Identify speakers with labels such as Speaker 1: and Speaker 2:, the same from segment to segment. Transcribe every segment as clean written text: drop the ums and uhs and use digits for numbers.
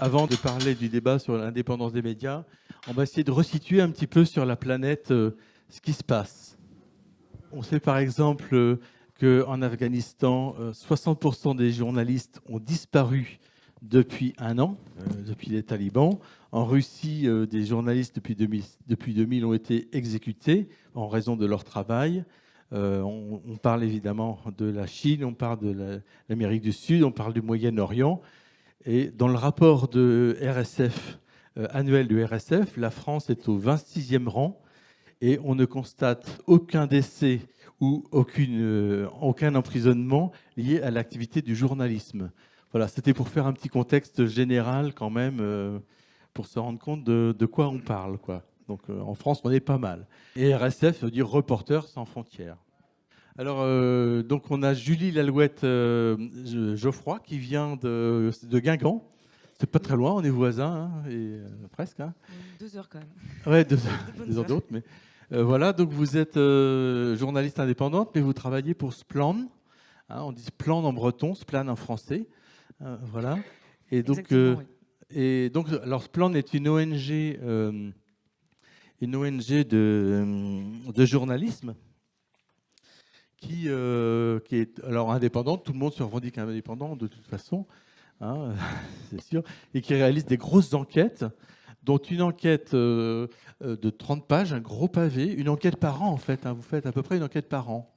Speaker 1: Avant de parler du débat sur l'indépendance des médias, on va essayer de resituer un petit peu sur la planète ce qui se passe. On sait par exemple qu'en Afghanistan, 60% des journalistes ont disparu depuis un an, depuis les talibans. En Russie, des journalistes depuis 2000 ont été exécutés en raison de leur travail. On parle évidemment de la Chine, on parle de l'Amérique du Sud, on parle du Moyen-Orient. Et dans le rapport de RSF, annuel du RSF, la France est au 26e rang et on ne constate aucun décès ou aucun emprisonnement lié à l'activité du journalisme. Voilà, c'était pour faire un petit contexte général quand même, pour se rendre compte de quoi on parle, quoi. Donc en France, on est pas mal. Et RSF veut dire Reporters sans frontières. Alors, donc on a Julie Lalouette Geoffroy qui vient de Guingamp. C'est pas très loin, on est voisins, hein, et, presque. Hein.
Speaker 2: 2 heures quand même.
Speaker 1: Ouais, 2 heures d'autres. Mais voilà, donc vous êtes journaliste indépendante, mais vous travaillez pour Splan. Hein, on dit Splan en breton, Splan en français. Voilà. Et donc,
Speaker 2: Oui.
Speaker 1: alors Splan est une ONG de journalisme. Qui est alors indépendante, tout le monde se revendique indépendant de toute façon, hein, c'est sûr, et qui réalise des grosses enquêtes, dont une enquête de 30 pages, un gros pavé, une enquête par an en fait, hein, vous faites à peu près une enquête par an.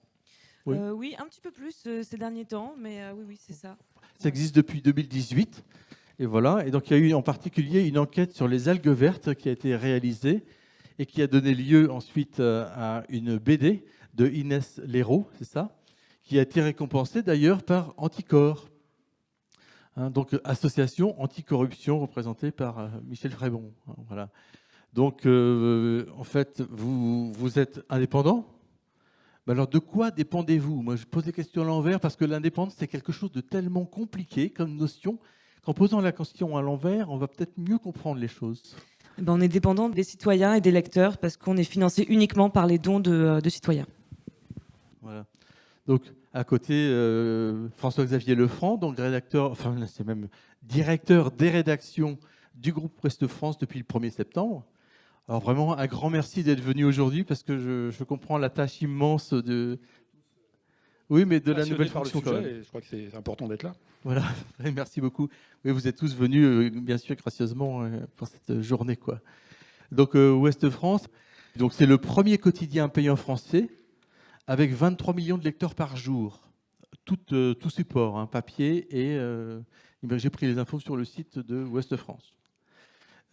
Speaker 1: Oui,
Speaker 2: Oui, un petit peu plus ces derniers temps, mais oui, c'est ça.
Speaker 1: ça existe depuis 2018, et voilà, et donc il y a eu en particulier une enquête sur les algues vertes qui a été réalisée, et qui a donné lieu ensuite à une BD de Inès Léraud, c'est ça, qui a été récompensée d'ailleurs par Anticor, hein, donc association anticorruption représentée par Michel Frébon. Hein, voilà. Donc en fait, vous êtes indépendant. Mais alors de quoi dépendez-vous? Moi, je pose les questions à l'envers parce que l'indépendance, c'est quelque chose de tellement compliqué comme notion qu'en posant la question à l'envers, on va peut-être mieux comprendre les choses.
Speaker 2: On est dépendant des citoyens et des lecteurs parce qu'on est financé uniquement par les dons de citoyens.
Speaker 1: Voilà. Donc, à côté, François-Xavier Lefranc, donc rédacteur, enfin, c'est même directeur des rédactions du groupe Ouest France depuis le 1er septembre. Alors, vraiment, un grand merci d'être venu aujourd'hui parce que je comprends la tâche immense de. Oui, mais de la nouvelle fonction quand même.
Speaker 3: Je crois que c'est important d'être là.
Speaker 1: Voilà, merci beaucoup. Oui, vous êtes tous venus, bien sûr, gracieusement pour cette journée, quoi. Donc, Ouest France, donc c'est le premier quotidien payant français avec 23 millions de lecteurs par jour, tout support, hein, papier et j'ai pris les infos sur le site de Ouest France.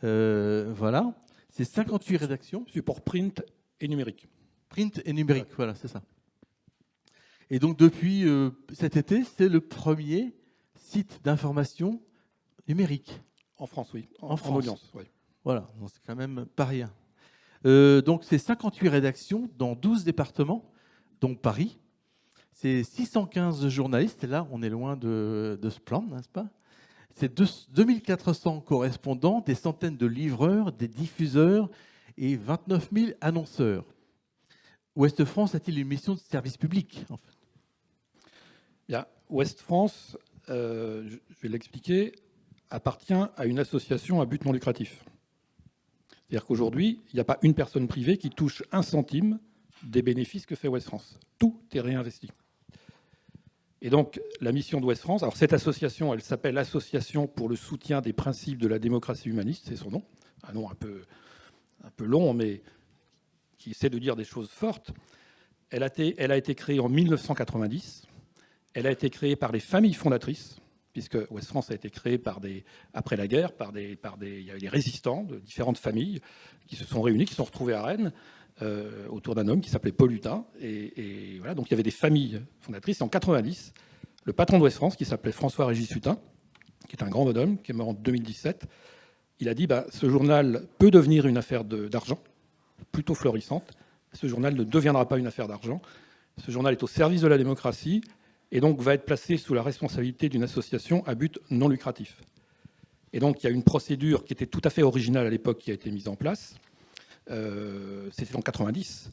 Speaker 1: Voilà, c'est 58 rédactions.
Speaker 3: Support print et numérique.
Speaker 1: Print et numérique, ouais. Voilà, c'est ça. Et donc depuis cet été, c'est le premier site d'information numérique.
Speaker 3: En France, oui.
Speaker 1: En France.
Speaker 3: En audience, oui.
Speaker 1: Voilà, donc c'est quand même pas rien. Donc c'est 58 rédactions dans 12 départements, donc Paris. C'est 615 journalistes, et là on est loin de ce plan, n'est-ce pas? C'est 2400 correspondants, des centaines de livreurs, des diffuseurs et 29 000 annonceurs. Ouest France a-t-il une mission de service public en fait?
Speaker 3: Bien, Ouest France, je vais l'expliquer, appartient à une association à but non lucratif. C'est-à-dire qu'aujourd'hui, il n'y a pas une personne privée qui touche un centime des bénéfices que fait Ouest France. Tout est réinvesti. Et donc, la mission d'Ouest France, alors cette association, elle s'appelle Association pour le soutien des principes de la démocratie humaniste, c'est son nom. Un nom un peu long, mais qui essaie de dire des choses fortes. Elle a été créée en 1990. Elle a été créée par les familles fondatrices, puisque Ouest France a été créée après la guerre, il y a eu des résistants de différentes familles qui se sont réunis, qui se sont retrouvés à Rennes, autour d'un homme qui s'appelait Paul Hutin. Et voilà, donc il y avait des familles fondatrices. Et en 90, le patron d'Ouest France, qui s'appelait François-Régis Hutin, qui est un grand bonhomme, qui est mort en 2017, il a dit ce journal peut devenir une affaire d'argent, plutôt florissante. Ce journal ne deviendra pas une affaire d'argent. Ce journal est au service de la démocratie et donc va être placé sous la responsabilité d'une association à but non lucratif. Et donc il y a une procédure qui était tout à fait originale à l'époque qui a été mise en place. C'était en 90.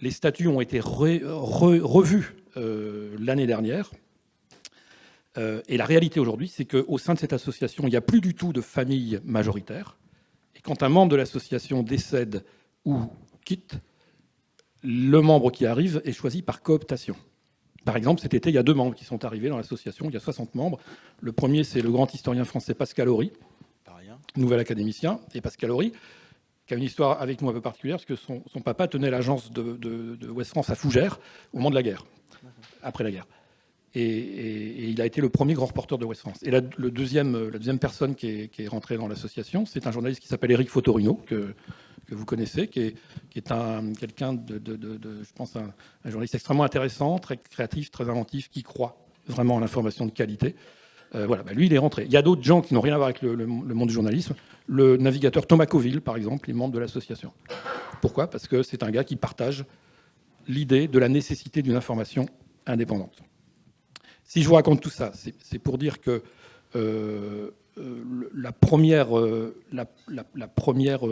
Speaker 3: Les statuts ont été revus l'année dernière. Et la réalité aujourd'hui, c'est qu'au sein de cette association, il n'y a plus du tout de famille majoritaire. Et quand un membre de l'association décède ou quitte, le membre qui arrive est choisi par cooptation. Par exemple, cet été, il y a 2 membres qui sont arrivés dans l'association. Il y a 60 membres. Le premier, c'est le grand historien français Pascal Horry, nouvel académicien. Et Pascal Horry, qui a une histoire avec nous un peu particulière, parce que son papa tenait l'agence de Ouest France à Fougères au moment de la guerre, après la guerre. Et il a été le premier grand reporter de Ouest France. Et la deuxième personne qui est rentrée dans l'association, c'est un journaliste qui s'appelle Éric Fotorino, que vous connaissez, qui est quelqu'un je pense, un journaliste extrêmement intéressant, très créatif, très inventif, qui croit vraiment à l'information de qualité. Voilà, lui, il est rentré. Il y a d'autres gens qui n'ont rien à voir avec le monde du journalisme. Le navigateur Thomas Coville, par exemple, est membre de l'association. Pourquoi ? Parce que c'est un gars qui partage l'idée de la nécessité d'une information indépendante. Si je vous raconte tout ça, c'est pour dire que la première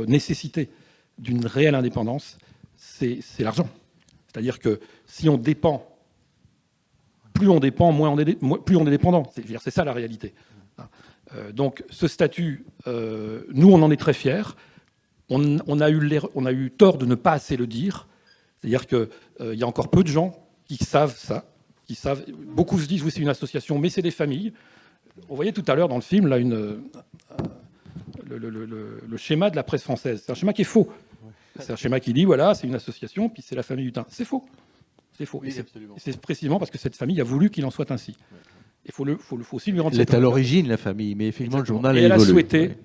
Speaker 3: nécessité d'une réelle indépendance, c'est l'argent. C'est-à-dire que si on dépend, plus on dépend, plus on est dépendant. C'est ça la réalité. Donc ce statut, nous on en est très fiers. On a eu tort de ne pas assez le dire. C'est-à-dire qu'il y a encore peu de gens qui savent ça. Beaucoup se disent oui c'est une association, mais c'est des familles. On voyait tout à l'heure dans le film là, le schéma de la presse française. C'est un schéma qui est faux. C'est un schéma qui dit voilà, c'est une association, puis c'est la famille du thym. C'est faux. C'est faux. Oui, c'est précisément parce que cette famille a voulu qu'il en soit ainsi. Il faut aussi lui rendre.
Speaker 1: Elle est à l'origine, la famille, mais effectivement,
Speaker 3: exactement.
Speaker 1: Le journal a
Speaker 3: évolué.
Speaker 1: Elle a
Speaker 3: souhaité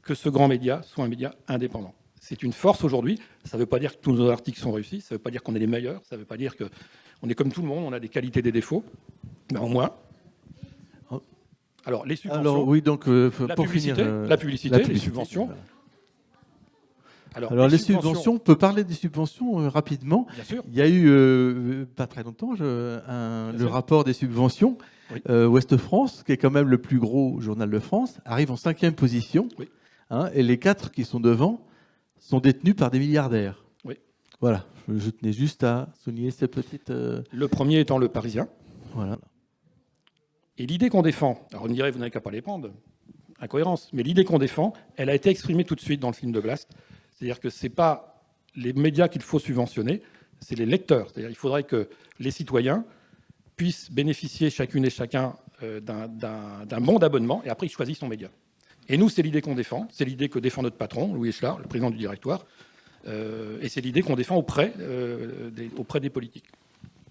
Speaker 3: que ce grand média soit un média indépendant. C'est une force aujourd'hui. Ça ne veut pas dire que tous nos articles sont réussis. Ça ne veut pas dire qu'on est les meilleurs. Ça ne veut pas dire qu'on est comme tout le monde. On a des qualités et des défauts. Mais au moins. Alors, les subventions.
Speaker 1: Alors, oui, donc, pour finir.
Speaker 3: La publicité, les subventions.
Speaker 1: Voilà. Alors les subventions, on peut parler des subventions rapidement.
Speaker 3: Bien sûr.
Speaker 1: Il y a eu, pas très longtemps, le rapport des subventions. Oui. Ouest France, qui est quand même le plus gros journal de France, arrive en 5e position. Oui. Et les 4 qui sont devant sont détenus par des milliardaires.
Speaker 3: Oui.
Speaker 1: Voilà, je tenais juste à souligner ces petites...
Speaker 3: Le premier étant Le Parisien.
Speaker 1: Voilà.
Speaker 3: Et l'idée qu'on défend, alors on me dirait, vous n'avez qu'à pas les prendre, incohérence, mais l'idée qu'on défend, elle a été exprimée tout de suite dans le film de Blast. C'est-à-dire que ce n'est pas les médias qu'il faut subventionner, c'est les lecteurs. C'est-à-dire qu'il faudrait que les citoyens puissent bénéficier chacune et chacun d'un bon d'abonnement, et après ils choisissent son média. Et nous, c'est l'idée qu'on défend, c'est l'idée que défend notre patron, Louis Echelard, le président du directoire, et c'est l'idée qu'on défend auprès des politiques.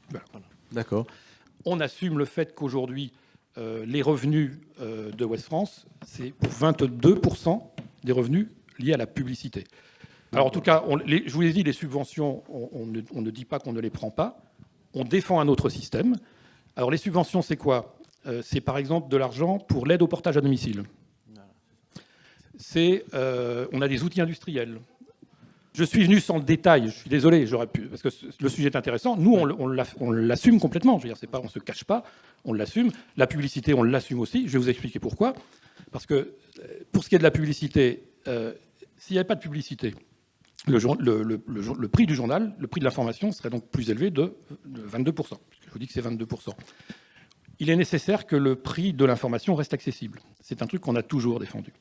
Speaker 3: Voilà.
Speaker 1: D'accord.
Speaker 3: On assume le fait qu'aujourd'hui, les revenus de Ouest France, c'est pour 22% des revenus liés à la publicité. Alors en tout cas, je vous l'ai dit, les subventions, on ne dit pas qu'on ne les prend pas. On défend un autre système. Alors les subventions, c'est quoi ? C'est par exemple de l'argent pour l'aide au portage à domicile. On a des outils industriels. Je suis venu sans le détail, je suis désolé, j'aurais pu, parce que le sujet est intéressant. Nous, on l'assume complètement. Je veux dire, on ne se cache pas, on l'assume. La publicité, on l'assume aussi. Je vais vous expliquer pourquoi. Parce que pour ce qui est de la publicité, s'il n'y avait pas de publicité, le prix du journal, le prix de l'information serait donc plus élevé de 22%. Je vous dis que c'est 22%. Il est nécessaire que le prix de l'information reste accessible. C'est un truc qu'on a toujours défendu.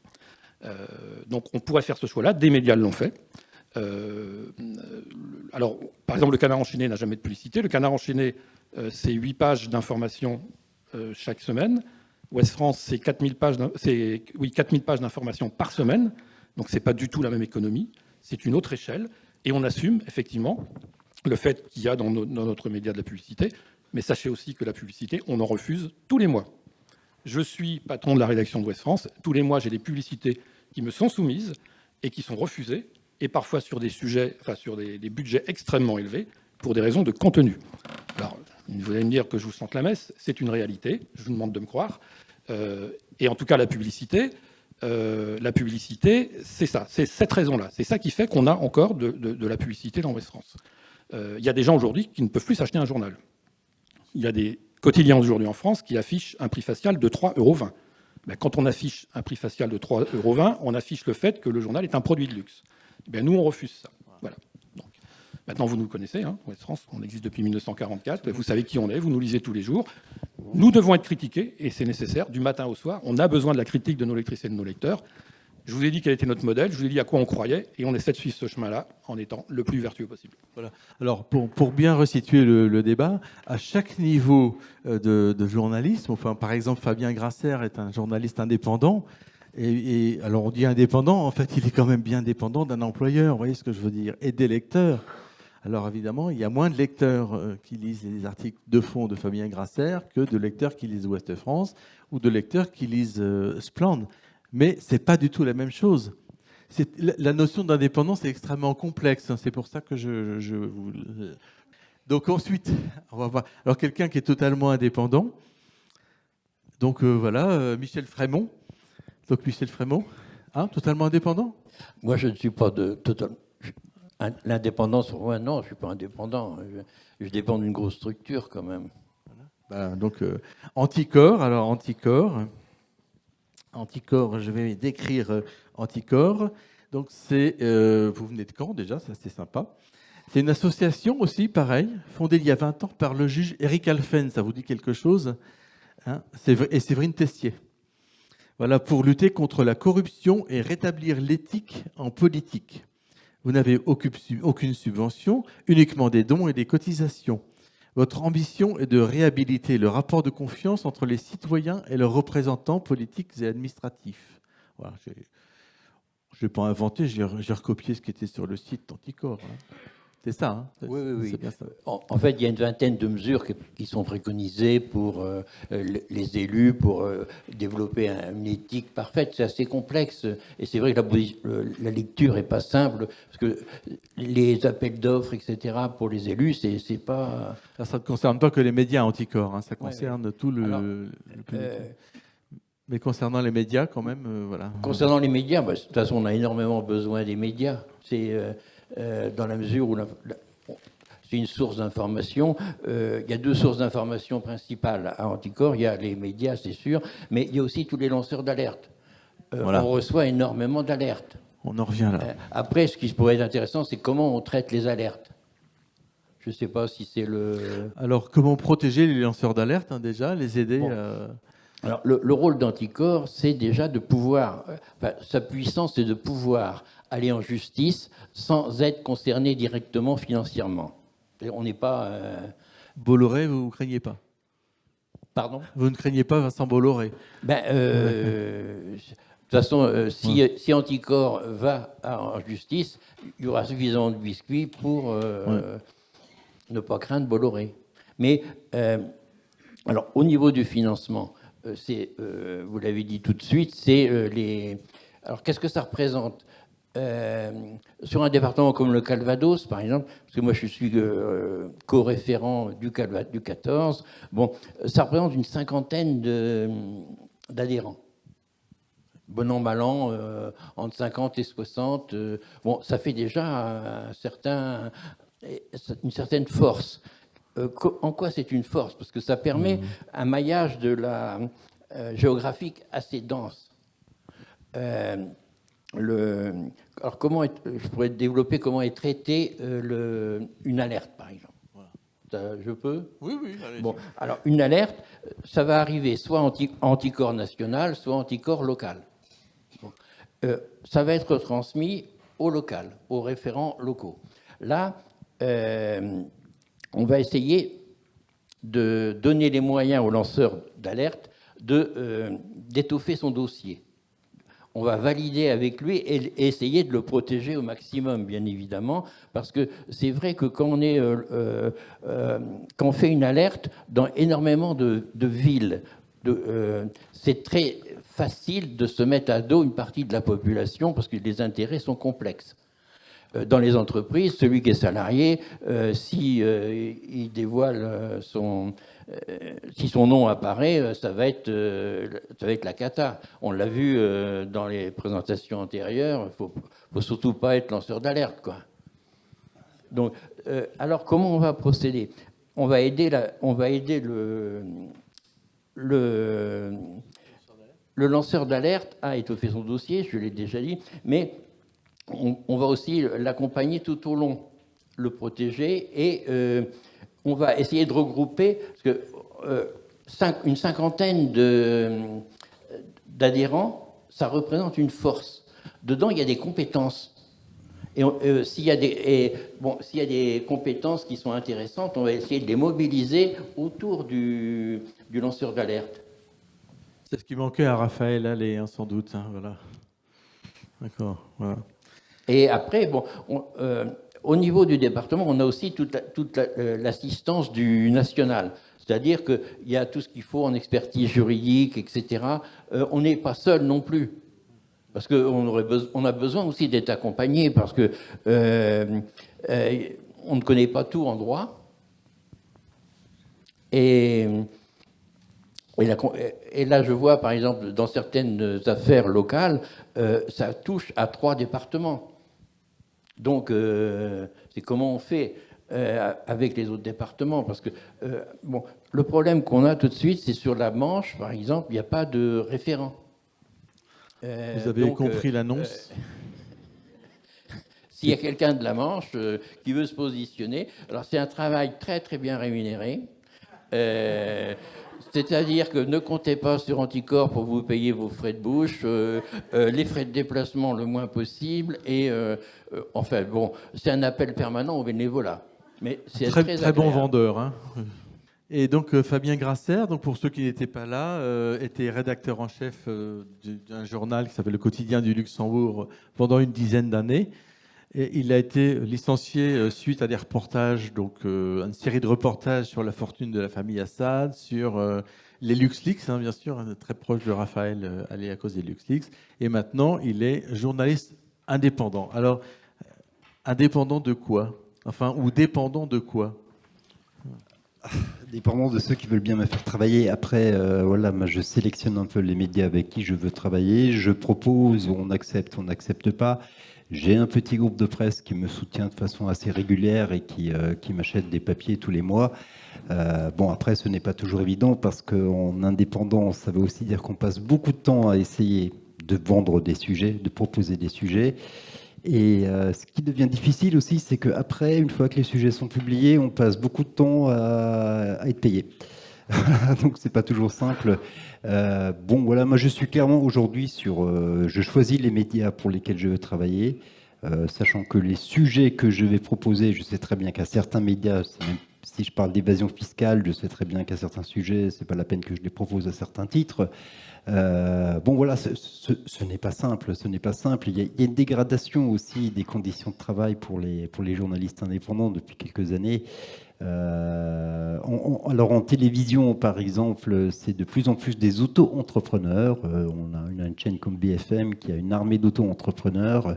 Speaker 3: Donc on pourrait faire ce choix-là. Des médias l'ont fait. Alors, par exemple, le Canard enchaîné n'a jamais de publicité. Le Canard enchaîné, c'est 8 pages d'information chaque semaine. Ouest France, c'est 4000 pages d'information par semaine. Donc, ce n'est pas du tout la même économie. C'est une autre échelle. Et on assume, effectivement, le fait qu'il y a dans notre média de la publicité. Mais sachez aussi que la publicité, on en refuse tous les mois. Je suis patron de la rédaction d'Ouest France. Tous les mois, j'ai des publicités qui me sont soumises et qui sont refusées, et parfois sur des sujets, sur des budgets extrêmement élevés, pour des raisons de contenu. Alors, vous allez me dire que je vous sente la messe, c'est une réalité, je vous demande de me croire. Et en tout cas, la publicité, c'est ça, c'est cette raison-là. C'est ça qui fait qu'on a encore de la publicité dans Ouest France. Il y a des gens aujourd'hui qui ne peuvent plus s'acheter un journal. Il y a des quotidiens aujourd'hui en France qui affichent un prix facial de 3,20 €. Ben, quand on affiche un prix facial de 3,20 €, on affiche le fait que le journal est un produit de luxe. Ben, nous, on refuse ça. Voilà. Donc, Maintenant, vous nous connaissez, hein, Ouest France, on existe depuis 1944, vous savez qui on est, vous nous lisez tous les jours. Nous devons être critiqués, et c'est nécessaire, du matin au soir. On a besoin de la critique de nos lectrices et de nos lecteurs. Je vous ai dit quel était notre modèle, je vous ai dit à quoi on croyait, et on essaie de suivre ce chemin-là en étant le plus vertueux possible.
Speaker 1: Voilà. Alors, pour bien resituer le débat, à chaque niveau de journalisme, enfin, par exemple, Fabien Grasser est un journaliste indépendant. Et alors, on dit indépendant, en fait, il est quand même bien dépendant d'un employeur, vous voyez ce que je veux dire, et des lecteurs. Alors, évidemment, il y a moins de lecteurs qui lisent les articles de fond de Fabien Grasser que de lecteurs qui lisent Ouest France ou de lecteurs qui lisent Splendid. Mais ce n'est pas du tout la même chose. La notion d'indépendance est extrêmement complexe. C'est pour ça que je vous... Donc ensuite, on va voir. Alors quelqu'un qui est totalement indépendant. Donc voilà, Michel Frémont. Donc Michel Frémont, hein, totalement indépendant.
Speaker 4: Moi, je ne suis pas de total. L'indépendance, pour moi, non, je ne suis pas indépendant. Je dépends d'une grosse structure quand même.
Speaker 1: Voilà. Donc Anticorps. Alors Anticorps. Anticorps, je vais décrire Anticorps. Donc c'est, vous venez de Caen déjà, ça c'est sympa. C'est une association aussi, pareil, fondée il y a 20 ans par le juge Éric Alphen, ça vous dit quelque chose, hein, et Séverine Tessier. Voilà, pour lutter contre la corruption et rétablir l'éthique en politique. Vous n'avez aucune subvention, uniquement des dons et des cotisations. Votre ambition est de réhabiliter le rapport de confiance entre les citoyens et leurs représentants politiques et administratifs. Voilà, je n'ai pas inventé, j'ai recopié ce qui était sur le site d'Anticorps. Hein. C'est ça, hein.
Speaker 4: Oui.
Speaker 1: C'est bien ça.
Speaker 4: En fait, il y a une vingtaine de mesures qui sont préconisées pour les élus, pour développer une éthique parfaite. C'est assez complexe. Et c'est vrai que la lecture n'est pas simple, parce que les appels d'offres, etc., pour les élus, c'est pas...
Speaker 1: Ça ne concerne pas que les médias Anticorps, hein. Ça concerne tout le public. Mais concernant les médias, quand même, voilà.
Speaker 4: Concernant les médias, de toute façon, on a énormément besoin des médias. C'est dans la mesure où c'est une source d'information. Il y a deux sources d'information principales à Anticorps. Il y a les médias, c'est sûr, mais il y a aussi tous les lanceurs d'alerte. Voilà. On reçoit énormément d'alertes.
Speaker 1: On en revient là.
Speaker 4: Après, ce qui pourrait être intéressant, c'est comment on traite les alertes. Je ne sais pas si c'est le...
Speaker 1: Alors, comment protéger les lanceurs d'alerte, hein, déjà, les aider
Speaker 4: Alors, le rôle d'Anticorps, c'est déjà de pouvoir... sa puissance, c'est de pouvoir aller en justice sans être concerné directement financièrement. On n'est pas...
Speaker 1: Bolloré, vous ne craignez pas?
Speaker 4: Pardon?
Speaker 1: Vous ne craignez pas Vincent Bolloré?
Speaker 4: De toute façon, si Anticorps va en justice, il y aura suffisamment de biscuits pour ne pas craindre Bolloré. Mais, alors, au niveau du financement, vous l'avez dit tout de suite, c'est les... Alors, qu'est-ce que ça représente? Sur un département comme le Calvados, par exemple, parce que moi je suis co-référent du 14, bon, ça représente une cinquantaine d'adhérents. Bon an, mal an, entre 50 et 60. Bon, ça fait déjà une certaine force. En quoi c'est une force? Parce que ça permet un maillage de la géographique assez dense. Alors, je pourrais développer comment est traitée une alerte, par exemple. Voilà. Je peux?
Speaker 1: Oui, allez.
Speaker 4: Bon, alors, une alerte, ça va arriver soit Anticorps national, soit Anticorps local. Bon. Ça va être transmis au local, aux référents locaux. Là, on va essayer de donner les moyens aux lanceurs d'alerte d'étoffer son dossier. On va valider avec lui et essayer de le protéger au maximum, bien évidemment, parce que c'est vrai que quand on fait une alerte dans énormément de villes, c'est très facile de se mettre à dos une partie de la population parce que les intérêts sont complexes. Dans les entreprises, celui qui est salarié, si il dévoile si son nom apparaît, ça va être la cata. On l'a vu dans les présentations antérieures. Il faut surtout pas être lanceur d'alerte, quoi. Donc, alors comment on va procéder? On va aider le lanceur d'alerte à étoffer son dossier, je l'ai déjà dit, mais on va aussi l'accompagner tout au long. le protéger et on va essayer de regrouper, parce que une cinquantaine d'adhérents, ça représente une force. Dedans, il y a des compétences. Et s'il y a des compétences qui sont intéressantes, on va essayer de les mobiliser autour du lanceur d'alerte.
Speaker 1: C'est ce qui manquait à Raphaël Allais, hein, sans doute. Hein, voilà. D'accord. Voilà.
Speaker 4: Et après, au niveau du département, on a aussi toute l'assistance du national. C'est-à-dire qu'il y a tout ce qu'il faut en expertise juridique, etc. On n'est pas seul non plus. Parce qu'on a besoin aussi d'être accompagné, parce que on ne connaît pas tout en droit. Et là, je vois, par exemple, dans certaines affaires locales, ça touche à 3 départements. Donc, c'est comment on fait avec les autres départements. Parce que, le problème qu'on a tout de suite, c'est sur la Manche, par exemple, il n'y a pas de référent.
Speaker 1: Vous avez compris l'annonce.
Speaker 4: S'il y a quelqu'un de la Manche qui veut se positionner, alors c'est un travail très très bien rémunéré. C'est-à-dire que ne comptez pas sur Anticorps pour vous payer vos frais de bouche, les frais de déplacement le moins possible, et enfin bon, c'est un appel permanent au bénévolat. Mais c'est
Speaker 1: très bon vendeur. Hein. Et donc Fabien Grasser, donc pour ceux qui n'étaient pas là, était rédacteur en chef d'un journal qui s'appelle Le Quotidien du Luxembourg pendant une dizaine d'années. Et il a été licencié suite à des reportages, donc une série de reportages sur la fortune de la famille Assad, sur les LuxLeaks, hein, bien sûr, très proche de Raphaël Allais à cause des LuxLeaks. Et maintenant, il est journaliste indépendant. Alors, indépendant de quoi ? Enfin, ou dépendant de quoi ?
Speaker 5: Dépendant de ceux qui veulent bien me faire travailler. Après, voilà, moi, je sélectionne un peu les médias avec qui je veux travailler. Je propose, on n'accepte pas. J'ai un petit groupe de presse qui me soutient de façon assez régulière et qui m'achète des papiers tous les mois. Bon, après, ce n'est pas toujours évident parce qu'en indépendant, ça veut aussi dire qu'on passe beaucoup de temps à essayer de vendre des sujets, de proposer des sujets. Et ce qui devient difficile aussi, c'est qu'après, une fois que les sujets sont publiés, on passe beaucoup de temps à être payé. Donc, c'est pas toujours simple. Bon, voilà, moi, je suis clairement aujourd'hui je choisis les médias pour lesquels je veux travailler, sachant que les sujets que je vais proposer, je sais très bien qu'à certains médias, même si je parle d'évasion fiscale, je sais très bien qu'à certains sujets, c'est pas la peine que je les propose à certains titres. Bon, voilà, ce n'est pas simple. Ce n'est pas simple. Il y a une dégradation aussi des conditions de travail pour les journalistes indépendants depuis quelques années. Alors en télévision, par exemple, c'est de plus en plus des auto-entrepreneurs. On a une chaîne comme BFM qui a une armée d'auto-entrepreneurs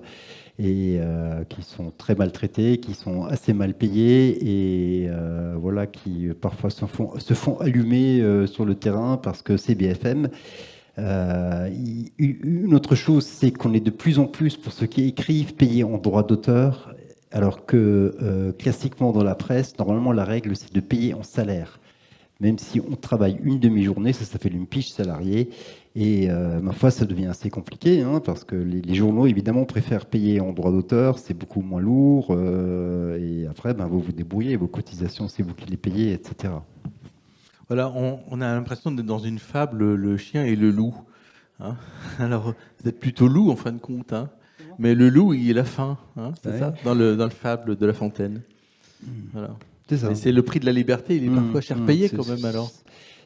Speaker 5: et qui sont très maltraités, qui sont assez mal payés et voilà, qui parfois se font allumer sur le terrain parce que c'est BFM. Une autre chose, c'est qu'on est de plus en plus, pour ceux qui écrivent, payés en droit d'auteur, alors que classiquement dans la presse, normalement la règle c'est de payer en salaire. Même si on travaille une demi-journée, ça s'appelle une piche salariée. Et ma foi, ça devient assez compliqué, hein, parce que les journaux, évidemment, préfèrent payer en droit d'auteur, c'est beaucoup moins lourd. Et après, vous vous débrouillez, vos cotisations, c'est vous qui les payez, etc.
Speaker 1: Voilà, on a l'impression d'être dans une fable, le chien et le loup. Hein. Alors, vous êtes plutôt loup, en fin de compte. Hein. Mais le loup, il a faim, hein, c'est ça, dans le fable de La Fontaine. Voilà.
Speaker 5: C'est ça.
Speaker 1: Et c'est le prix de la liberté, il est parfois cher payé quand même, alors.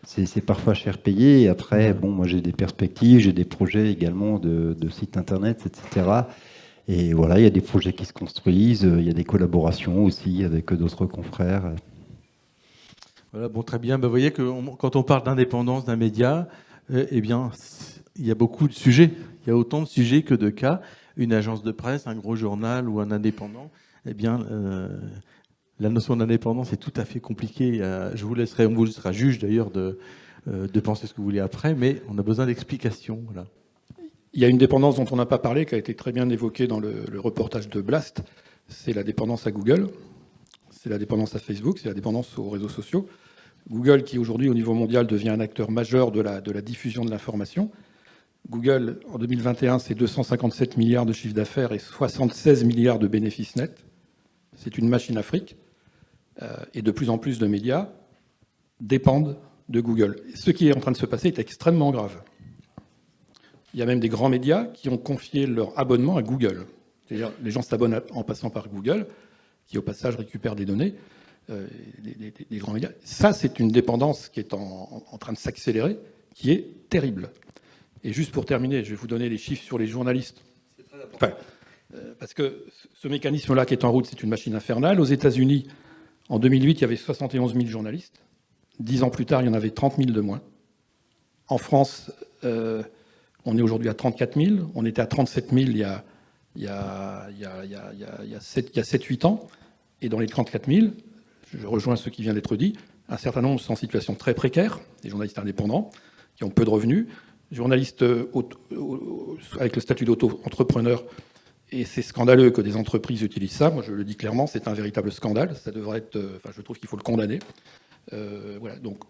Speaker 5: C'est parfois cher payé. Et après, bon, moi j'ai des perspectives, j'ai des projets également de sites internet, etc. Et voilà, il y a des projets qui se construisent, il y a des collaborations aussi avec d'autres confrères.
Speaker 1: Voilà, bon, très bien. Vous voyez que quand on parle d'indépendance d'un média, eh bien, il y a beaucoup de sujets. Il y a autant de sujets que de cas. Une agence de presse, un gros journal ou un indépendant, eh bien, la notion d'indépendance est tout à fait compliquée. On vous laissera juge d'ailleurs de penser ce que vous voulez après, mais on a besoin d'explications. Voilà.
Speaker 3: Il y a une dépendance dont on n'a pas parlé, qui a été très bien évoquée dans le reportage de Blast. C'est la dépendance à Google, c'est la dépendance à Facebook, c'est la dépendance aux réseaux sociaux. Google, qui aujourd'hui au niveau mondial devient un acteur majeur de la diffusion de l'information. Google, en 2021, c'est 257 milliards de chiffre d'affaires et 76 milliards de bénéfices nets. c'est une machine à fric, et de plus en plus de médias dépendent de Google. Ce qui est en train de se passer est extrêmement grave. Il y a même des grands médias qui ont confié leur abonnement à Google. C'est-à-dire les gens s'abonnent en passant par Google, qui au passage récupère des données, des grands médias. Ça, c'est une dépendance qui est en train de s'accélérer, qui est terrible. Et juste pour terminer, je vais vous donner les chiffres sur les journalistes. Enfin, parce que ce mécanisme-là qui est en route, c'est une machine infernale. Aux États-Unis, en 2008, il y avait 71 000 journalistes. 10 ans plus tard, il y en avait 30 000 de moins. En France, on est aujourd'hui à 34 000. On était à 37 000 il y a 7-8 ans. Et dans les 34 000, je rejoins ce qui vient d'être dit, un certain nombre sont en situation très précaire, des journalistes indépendants qui ont peu de revenus, journalistes avec le statut d'auto-entrepreneur. Et c'est scandaleux que des entreprises utilisent ça. Moi, je le dis clairement, c'est un véritable scandale. Ça devrait être. Enfin, je trouve qu'il faut le condamner. Voilà. Donc,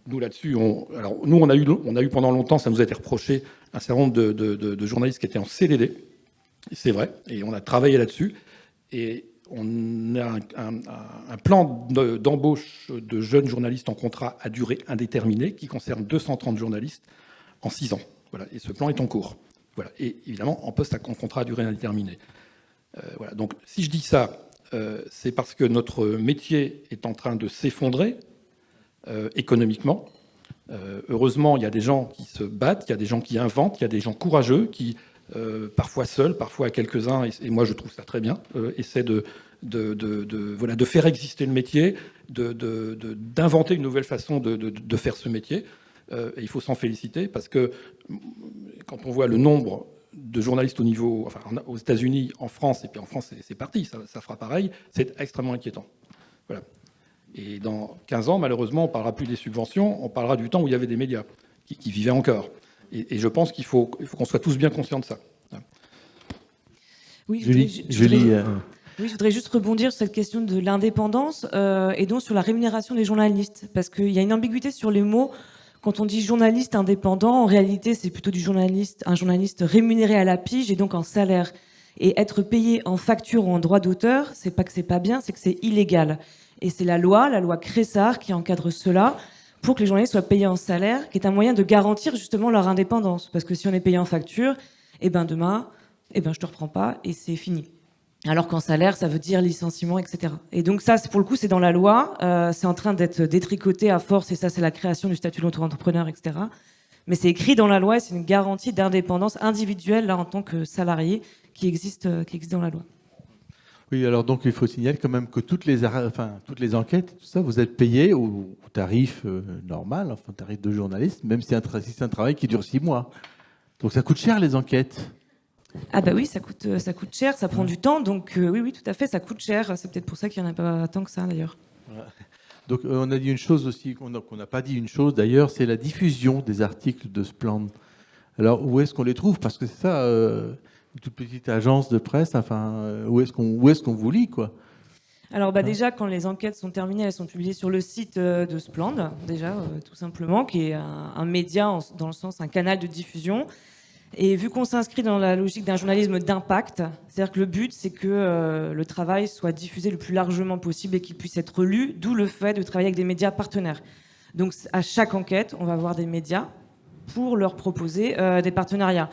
Speaker 3: nous là-dessus, on a eu pendant longtemps, ça nous a été reproché, un certain nombre de journalistes qui étaient en CDD. C'est vrai, et on a travaillé là-dessus. Et on a un plan d'embauche de jeunes journalistes en contrat à durée indéterminée qui concerne 230 journalistes en 6 ans. Voilà. Et ce plan est en cours. Voilà. Et évidemment, en poste en contrat à durée indéterminée. Voilà. Donc, si je dis ça, c'est parce que notre métier est en train de s'effondrer économiquement. Heureusement, il y a des gens qui se battent, il y a des gens qui inventent, il y a des gens courageux qui, parfois seuls, parfois à quelques-uns, et moi je trouve ça très bien, essaient de faire exister le métier, d'inventer une nouvelle façon de faire ce métier. Et il faut s'en féliciter parce que quand on voit le nombre de journalistes aux États-Unis, en France, et puis en France c'est parti, ça fera pareil, c'est extrêmement inquiétant. Voilà. Et dans 15 ans, malheureusement, on ne parlera plus des subventions, on parlera du temps où il y avait des médias qui vivaient encore. Et je pense qu'il faut qu'on soit tous bien conscients de ça.
Speaker 2: Oui, je voudrais juste rebondir sur cette question de l'indépendance et donc sur la rémunération des journalistes. Parce qu'il y a une ambiguïté sur les mots. Quand on dit journaliste indépendant, en réalité, c'est plutôt un journaliste rémunéré à la pige et donc en salaire. Et être payé en facture ou en droit d'auteur, c'est pas que c'est pas bien, c'est que c'est illégal. Et c'est la loi Cressard, qui encadre cela pour que les journalistes soient payés en salaire, qui est un moyen de garantir justement leur indépendance. Parce que si on est payé en facture, demain, je te reprends pas et c'est fini. Alors qu'en salaire, ça veut dire licenciement, etc. Et donc ça, pour le coup, c'est dans la loi. C'est en train d'être détricoté à force, et ça, c'est la création du statut d'auto-entrepreneur, etc. Mais c'est écrit dans la loi et c'est une garantie d'indépendance individuelle, là, en tant que salarié, qui existe dans la loi.
Speaker 1: Oui, alors donc il faut signaler quand même que toutes les enquêtes, tout ça, vous êtes payé au tarif normal, enfin tarif de journaliste, même si c'est un travail qui dure 6 mois. Donc ça coûte cher les enquêtes.
Speaker 2: Ah bah oui, ça coûte cher, ça prend du temps, donc oui, tout à fait, ça coûte cher. C'est peut-être pour ça qu'il n'y en a pas tant que ça d'ailleurs.
Speaker 1: Voilà. Donc on a dit une chose aussi, qu'on n'a pas dit une chose d'ailleurs, c'est la diffusion des articles de Splend. Alors où est-ce qu'on les trouve? Parce que c'est ça, une toute petite agence de presse, enfin, où est-ce qu'on vous lit, quoi?
Speaker 2: Alors déjà, quand les enquêtes sont terminées, elles sont publiées sur le site de Splend, déjà, tout simplement, qui est un média, dans le sens, un canal de diffusion. Et vu qu'on s'inscrit dans la logique d'un journalisme d'impact, c'est-à-dire que le but, c'est que le travail soit diffusé le plus largement possible et qu'il puisse être lu, d'où le fait de travailler avec des médias partenaires. Donc à chaque enquête, on va voir des médias pour leur proposer des partenariats.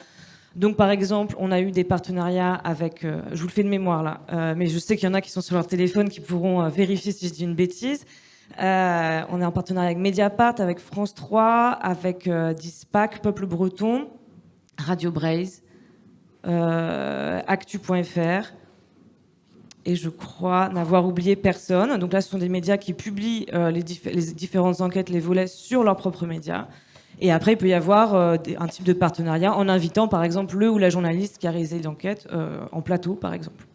Speaker 2: Donc par exemple, on a eu des partenariats avec, je vous le fais de mémoire là, mais je sais qu'il y en a qui sont sur leur téléphone qui pourront vérifier si je dis une bêtise. On est en partenariat avec Mediapart, avec France 3, avec Dispac, Peuple Breton, Radio Braise, Actu.fr, et je crois n'avoir oublié personne. Donc là, ce sont des médias qui publient les différentes enquêtes, les volets sur leurs propres médias. Et après, il peut y avoir un type de partenariat en invitant, par exemple, le ou la journaliste qui a réalisé l'enquête en plateau, par exemple.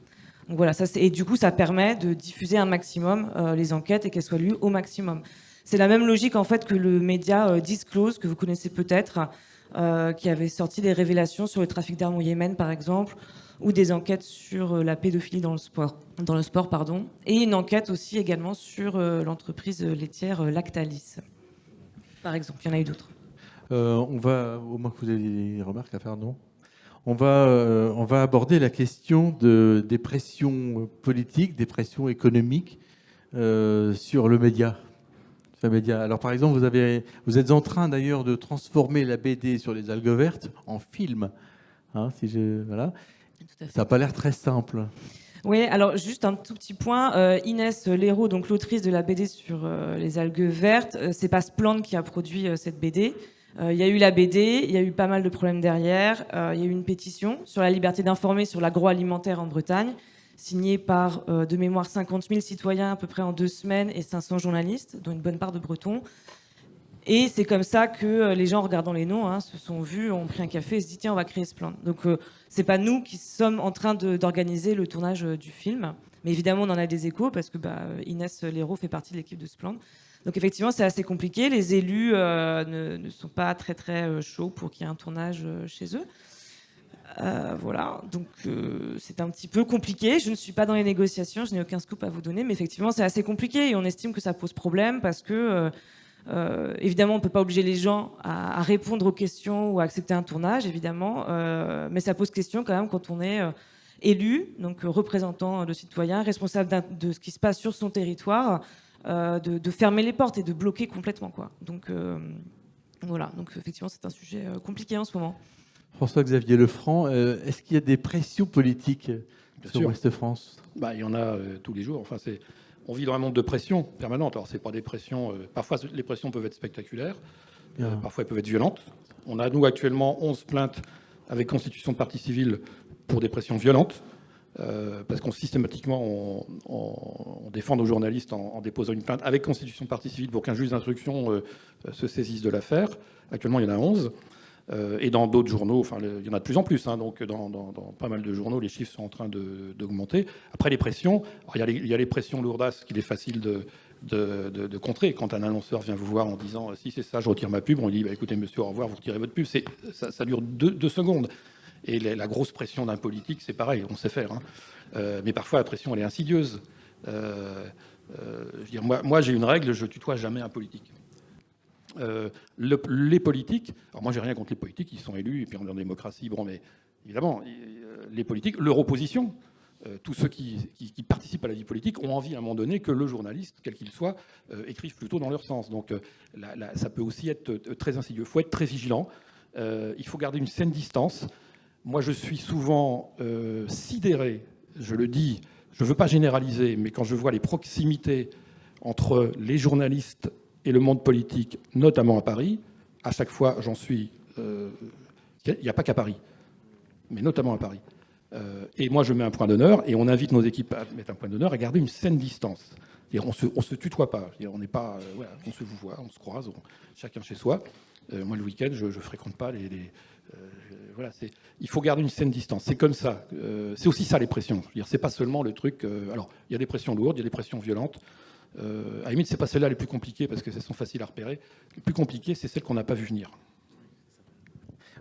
Speaker 2: Donc voilà, et du coup, ça permet de diffuser un maximum les enquêtes et qu'elles soient lues au maximum. C'est la même logique, en fait, que le média Disclose, que vous connaissez peut-être, qui avait sorti des révélations sur le trafic d'armes au Yémen, par exemple, ou des enquêtes sur la pédophilie dans le sport, et une enquête aussi également sur l'entreprise laitière Lactalis, par exemple. Il y en a eu d'autres.
Speaker 1: On va, au moins que vous ayez des remarques à faire, non? on va aborder la question des pressions politiques, des pressions économiques sur le média. Alors, par exemple, vous êtes en train d'ailleurs de transformer la BD sur les algues vertes en film. Hein, voilà. Ça n'a pas l'air très simple.
Speaker 2: Oui, alors juste un tout petit point. Inès Léraud, donc l'autrice de la BD sur les algues vertes, c'est pas Splend qui a produit cette BD. Il y a eu la BD, il y a eu pas mal de problèmes derrière. Il y a eu une pétition sur la liberté d'informer sur l'agroalimentaire en Bretagne, signée par, de mémoire, 50 000 citoyens à peu près en 2 semaines et 500 journalistes, dont une bonne part de Bretons. Et c'est comme ça que les gens, en regardant les noms, se sont vus, ont pris un café et se dit tiens, on va créer Splend. Donc c'est pas nous qui sommes en train d'organiser le tournage du film, mais évidemment on en a des échos parce que Inès Léraud fait partie de l'équipe de Splend. Donc effectivement c'est assez compliqué. Les élus ne sont pas très très chauds pour qu'il y ait un tournage chez eux. Voilà, donc c'est un petit peu compliqué. Je ne suis pas dans les négociations, je n'ai aucun scoop à vous donner, mais effectivement c'est assez compliqué et on estime que ça pose problème parce que évidemment, on ne peut pas obliger les gens à répondre aux questions ou à accepter un tournage, évidemment, mais ça pose question quand même quand on est élu, donc représentant de citoyens, responsable de ce qui se passe sur son territoire, de fermer les portes et de bloquer complètement, quoi. Donc voilà, donc effectivement, c'est un sujet compliqué en ce moment.
Speaker 1: François-Xavier Lefranc, est-ce qu'il y a des pressions politiques sur Ouest France ?
Speaker 3: Il y en a tous les jours. Enfin, on vit dans un monde de pression permanente. Alors, c'est pas des pressions. Parfois, les pressions peuvent être spectaculaires. Parfois, elles peuvent être violentes. On a, nous, actuellement, 11 plaintes avec constitution de partie civile pour des pressions violentes. Parce qu'on systématiquement, on défend nos journalistes en déposant une plainte avec constitution de partie civile pour qu'un juge d'instruction se saisisse de l'affaire. Actuellement, il y en a 11. Et dans d'autres journaux, enfin, il y en a de plus en plus, hein, donc dans pas mal de journaux, les chiffres sont en train d'augmenter. Après, les pressions, il y a les pressions lourdasses qu'il est facile de contrer. Quand un annonceur vient vous voir en disant « si c'est ça, je retire ma pub », on lui dit écoutez monsieur, au revoir, vous retirez votre pub. Ça dure 2 secondes. Et la grosse pression d'un politique, c'est pareil, on sait faire. Hein. Mais parfois, la pression, elle est insidieuse. Moi, j'ai une règle, je tutoie jamais un politique. Les politiques, alors moi j'ai rien contre les politiques, ils sont élus et puis on est en démocratie, bon, mais évidemment les politiques, leur opposition, tous ceux qui participent à la vie politique ont envie à un moment donné que le journaliste, quel qu'il soit, écrive plutôt dans leur sens. Donc ça peut aussi être très insidieux. Il faut être très vigilant. Il faut garder une saine distance. Moi je suis souvent sidéré, je le dis, je ne veux pas généraliser, mais quand je vois les proximités entre les journalistes et le monde politique, notamment à Paris, à chaque fois, j'en suis... Il n'y a pas qu'à Paris, mais notamment à Paris. Et moi, je mets un point d'honneur, et on invite nos équipes à mettre un point d'honneur, à garder une saine distance. On ne se tutoie pas. On n'est pas... on se vous voit, on se croise, chacun chez soi. Moi, le week-end, je ne fréquente pas il faut garder une saine distance. C'est comme ça. C'est aussi ça, les pressions. C'est pas seulement le truc... alors, il y a des pressions lourdes, il y a des pressions violentes. À la limite, c'est pas celles-là les plus compliquées parce que elles sont faciles à repérer. Les plus compliquées, c'est celles qu'on n'a pas vu venir.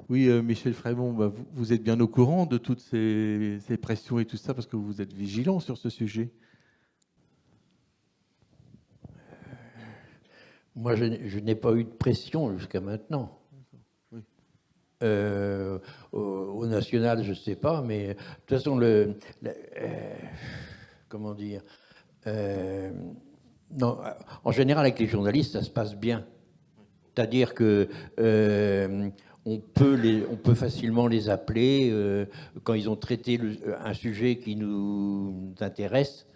Speaker 1: Oui, Michel Frémont, vous êtes bien au courant de toutes ces pressions et tout ça parce que vous êtes vigilant sur ce sujet.
Speaker 4: Moi, je n'ai pas eu de pression jusqu'à maintenant. Oui. Au national, je ne sais pas, mais de toute façon, comment dire non, en général, avec les journalistes, ça se passe bien. C'est-à-dire que on peut facilement les appeler quand ils ont traité un sujet qui nous intéresse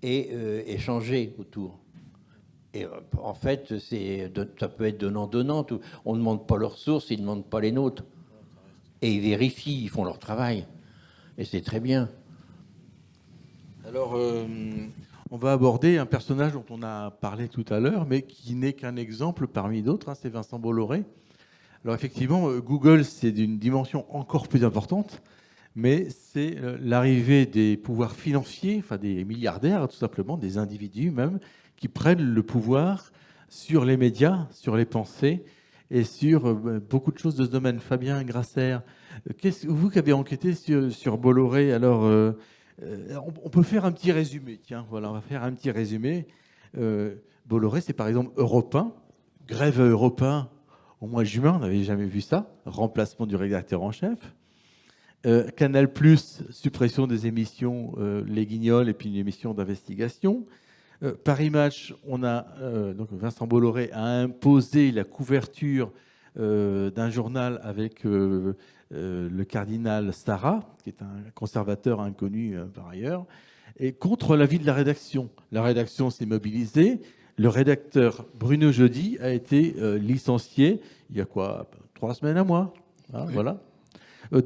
Speaker 4: et échanger autour. Et en fait, ça peut être donnant-donnant. On ne demande pas leurs sources, ils ne demandent pas les nôtres. Et ils vérifient, ils font leur travail. Et c'est très bien.
Speaker 1: Alors... on va aborder un personnage dont on a parlé tout à l'heure, mais qui n'est qu'un exemple parmi d'autres, hein, c'est Vincent Bolloré. Alors effectivement, Google, c'est d'une dimension encore plus importante, mais c'est l'arrivée des pouvoirs financiers, enfin des milliardaires, tout simplement, des individus même, qui prennent le pouvoir sur les médias, sur les pensées et sur beaucoup de choses de ce domaine. Fabien Grasser, vous qui avez enquêté sur Bolloré, alors... on peut faire un petit résumé. Tiens, voilà, on va faire un petit résumé. Bolloré, c'est par exemple Europe 1, grève Europe 1 au mois de juin, on n'avait jamais vu ça, remplacement du rédacteur en chef. Canal+, suppression des émissions Les Guignols et puis une émission d'investigation. Paris Match, donc Vincent Bolloré a imposé la couverture d'un journal avec le cardinal Sarah, qui est un conservateur inconnu par ailleurs, et contre l'avis de la rédaction. La rédaction s'est mobilisée. Le rédacteur Bruno Jeudi a été licencié il y a 3 semaines, un mois. Hein, oui. Voilà.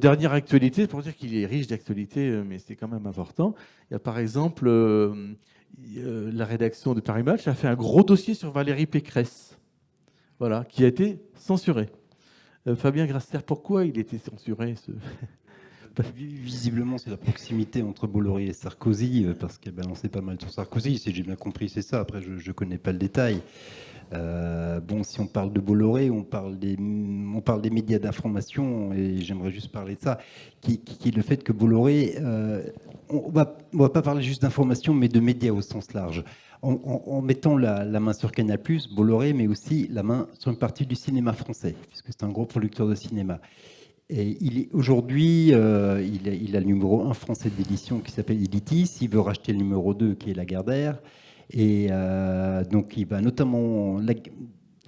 Speaker 1: Dernière actualité, pour dire qu'il est riche d'actualités, mais c'est quand même important. Il y a par exemple la rédaction de Paris Match a fait un gros dossier sur Valérie Pécresse, voilà, qui a été censuré. Fabien Grasser, pourquoi il était censuré
Speaker 5: Visiblement, c'est la proximité entre Bolloré et Sarkozy, parce qu'il a balancé pas mal sur Sarkozy, si j'ai bien compris, c'est ça. Après, je ne connais pas le détail. Bon, si on parle de Bolloré, on parle des médias d'information, et j'aimerais juste parler de ça, qui est le fait que Bolloré, on va pas parler juste d'information, mais de médias au sens large. En mettant la main sur Canal+, Bolloré met aussi la main sur une partie du cinéma français, puisque c'est un gros producteur de cinéma. Et aujourd'hui, il a le numéro 1 français d'édition qui s'appelle Editis. Il veut racheter le numéro 2 qui est Lagardère. Et donc, il va notamment...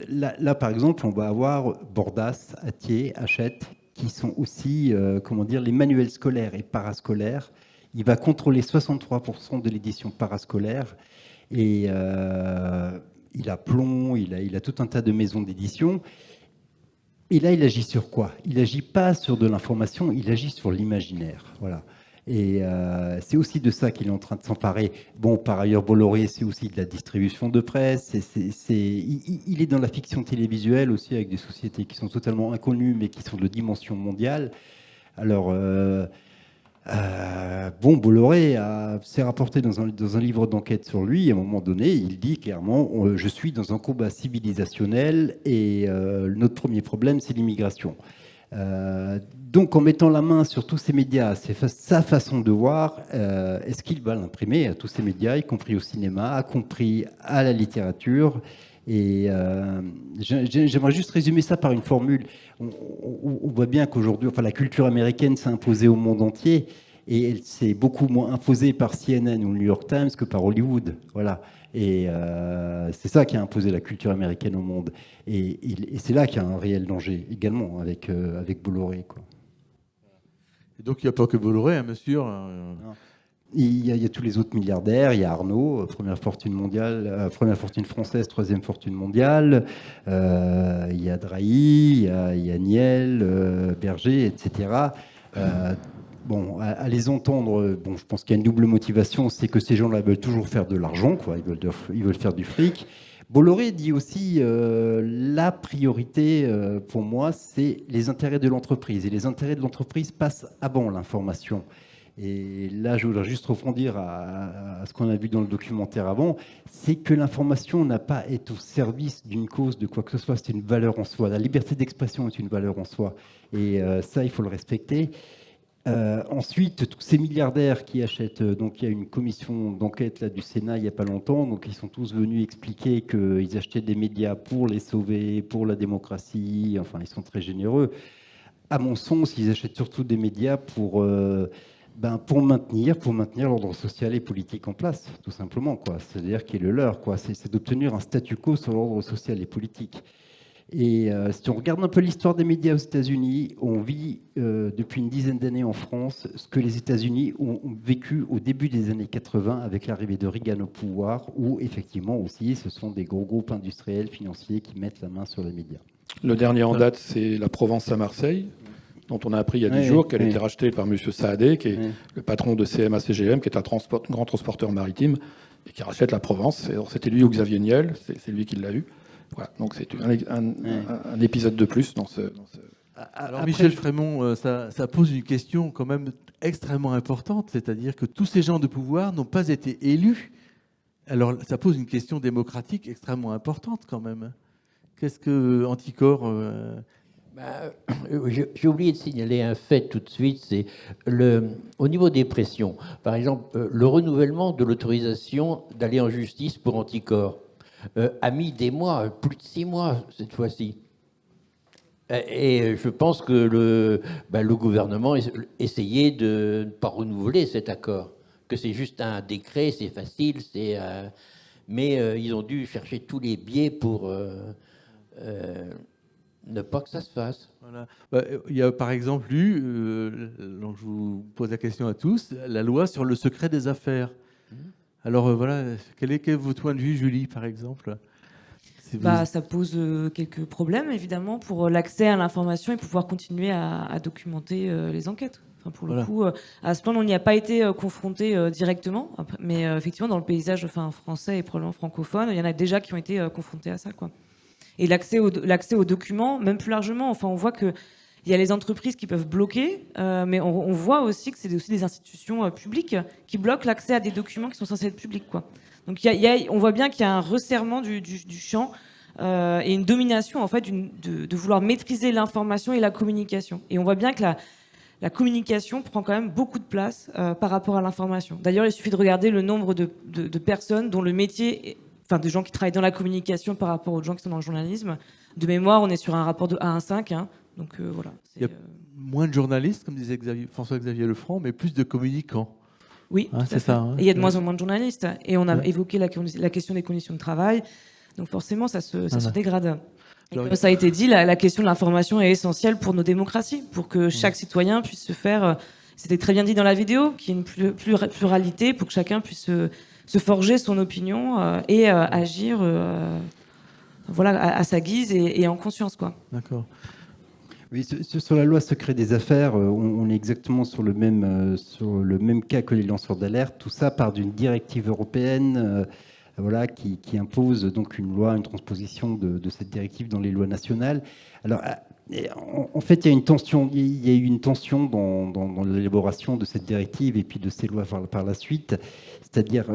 Speaker 5: Là, par exemple, on va avoir Bordas, Hatier, Hachette, qui sont aussi, les manuels scolaires et parascolaires. Il va contrôler 63% de l'édition parascolaire. Et il a Plomb, il a tout un tas de maisons d'édition. Et là, il agit sur quoi? Il agit pas sur de l'information, il agit sur l'imaginaire. Voilà. Et c'est aussi de ça qu'il est en train de s'emparer. Bon, par ailleurs, Bolloré, c'est aussi de la distribution de presse. Il est dans la fiction télévisuelle aussi, avec des sociétés qui sont totalement inconnues, mais qui sont de dimension mondiale. Alors, Bolloré s'est rapporté dans un livre d'enquête sur lui. À un moment donné, il dit clairement je suis dans un combat civilisationnel et notre premier problème, c'est l'immigration. Donc, en mettant la main sur tous ces médias, c'est sa façon de voir. Est-ce qu'il va l'imprimer à tous ces médias, y compris au cinéma, y compris à la littérature? Et j'aimerais juste résumer ça par une formule. On voit bien qu'aujourd'hui, la culture américaine s'est imposée au monde entier, et elle s'est beaucoup moins imposée par CNN ou le New York Times que par Hollywood. Voilà. Et c'est ça qui a imposé la culture américaine au monde. Et c'est là qu'il y a un réel danger également avec Bolloré, quoi.
Speaker 1: Et donc il n'y a pas que Bolloré, hein, monsieur.
Speaker 5: Il y a tous les autres milliardaires. Il y a Arnaud, première fortune mondiale, première fortune française, troisième fortune mondiale. Il y a Drahi, il y a Niel, Berger, etc. Bon, à les entendre, bon, je pense qu'il y a une double motivation, c'est que ces gens-là veulent toujours faire de l'argent, quoi. Ils veulent faire du fric. Bolloré dit aussi la priorité pour moi, c'est les intérêts de l'entreprise. Et les intérêts de l'entreprise passent avant l'information. Et là, je voudrais juste rebondir à ce qu'on a vu dans le documentaire avant, c'est que l'information n'a pas à être au service d'une cause, de quoi que ce soit, c'est une valeur en soi. La liberté d'expression est une valeur en soi. Et ça, il faut le respecter. Ensuite, tous ces milliardaires qui achètent, donc il y a une commission d'enquête là, du Sénat il n'y a pas longtemps, donc ils sont tous venus expliquer qu'ils achetaient des médias pour les sauver, pour la démocratie, enfin ils sont très généreux. À mon sens, ils achètent surtout des médias pour maintenir l'ordre social et politique en place, tout simplement, quoi. C'est-à-dire qu'il est le leur, quoi. C'est d'obtenir un statu quo sur l'ordre social et politique. Et si on regarde un peu l'histoire des médias aux États-Unis, on vit depuis une dizaine d'années en France ce que les États-Unis ont vécu au début des années 80 avec l'arrivée de Reagan au pouvoir, où effectivement aussi ce sont des gros groupes industriels, financiers qui mettent la main sur les médias.
Speaker 3: Le dernier en date, c'est la Provence à Marseille, dont on a appris il y a 10 jours qu'elle a été rachetée par M. Saadé, qui est le patron de CMA-CGM, qui est un grand transporteur maritime, et qui rachète la Provence. C'était lui ou Xavier Niel, c'est lui qui l'a eu. Voilà, donc c'est un épisode de plus dans ce...
Speaker 1: Alors Michel Frémont, ça pose une question quand même extrêmement importante, c'est-à-dire que tous ces gens de pouvoir n'ont pas été élus. Alors ça pose une question démocratique extrêmement importante quand même. Qu'est-ce que Anticor
Speaker 4: J'ai oublié de signaler un fait tout de suite, c'est au niveau des pressions. Par exemple, le renouvellement de l'autorisation d'aller en justice pour Anticor a mis des mois, plus de 6 mois cette fois-ci. Et je pense que le gouvernement essayait de ne pas renouveler cet accord, que c'est juste un décret, c'est facile, mais ils ont dû chercher tous les biais pour ne pas que ça se fasse.
Speaker 1: Voilà. Il y a par exemple eu, donc je vous pose la question à tous, la loi sur le secret des affaires. Alors voilà, quel est votre point de vue, Julie, par exemple? Si vous-
Speaker 2: Ça pose quelques problèmes, évidemment, pour l'accès à l'information et pouvoir continuer à documenter les enquêtes. Enfin, pour le
Speaker 1: Voilà.
Speaker 2: coup, à ce plan, on n'y a pas été confronté directement, mais effectivement, dans le paysage français et probablement francophone, il y en a déjà qui ont été confrontés à ça, quoi. Et l'accès aux documents, même plus largement, enfin, on voit que il y a les entreprises qui peuvent bloquer, mais on voit aussi que c'est aussi des institutions publiques qui bloquent l'accès à des documents qui sont censés être publics, quoi. Donc on voit bien qu'il y a un resserrement du champ et une domination en fait de vouloir maîtriser l'information et la communication. Et on voit bien que la communication prend quand même beaucoup de place par rapport à l'information. D'ailleurs, il suffit de regarder le nombre de personnes dont le métier, enfin de gens qui travaillent dans la communication par rapport aux gens qui sont dans le journalisme. De mémoire, on est sur un rapport de 1 à 5. Hein. Donc voilà.
Speaker 1: Il y a moins de journalistes, comme disait François-Xavier Lefranc, mais plus de communicants.
Speaker 2: Oui,
Speaker 1: Hein,
Speaker 2: tout à
Speaker 1: c'est
Speaker 2: fait.
Speaker 1: ça. Hein.
Speaker 2: Et il y a de moins en moins de journalistes. Et on a
Speaker 1: Ouais.
Speaker 2: évoqué la question des conditions de travail. Donc forcément, ça se dégrade. Et
Speaker 1: Alors,
Speaker 2: comme ça a été dit, la question de l'information est essentielle pour nos démocraties, pour que chaque citoyen puisse se faire... C'était très bien dit dans la vidéo, qu'il y ait une pluralité pour que chacun puisse se forger son opinion et agir voilà, à sa guise et en conscience, quoi.
Speaker 1: D'accord.
Speaker 5: Oui, sur la loi secret des affaires, on est exactement sur le même cas que les lanceurs d'alerte. Tout ça part d'une directive européenne voilà, qui impose donc une loi, une transposition de cette directive dans les lois nationales. Alors, en fait, il y a eu une tension dans l'élaboration de cette directive et puis de ces lois par la suite. C'est-à-dire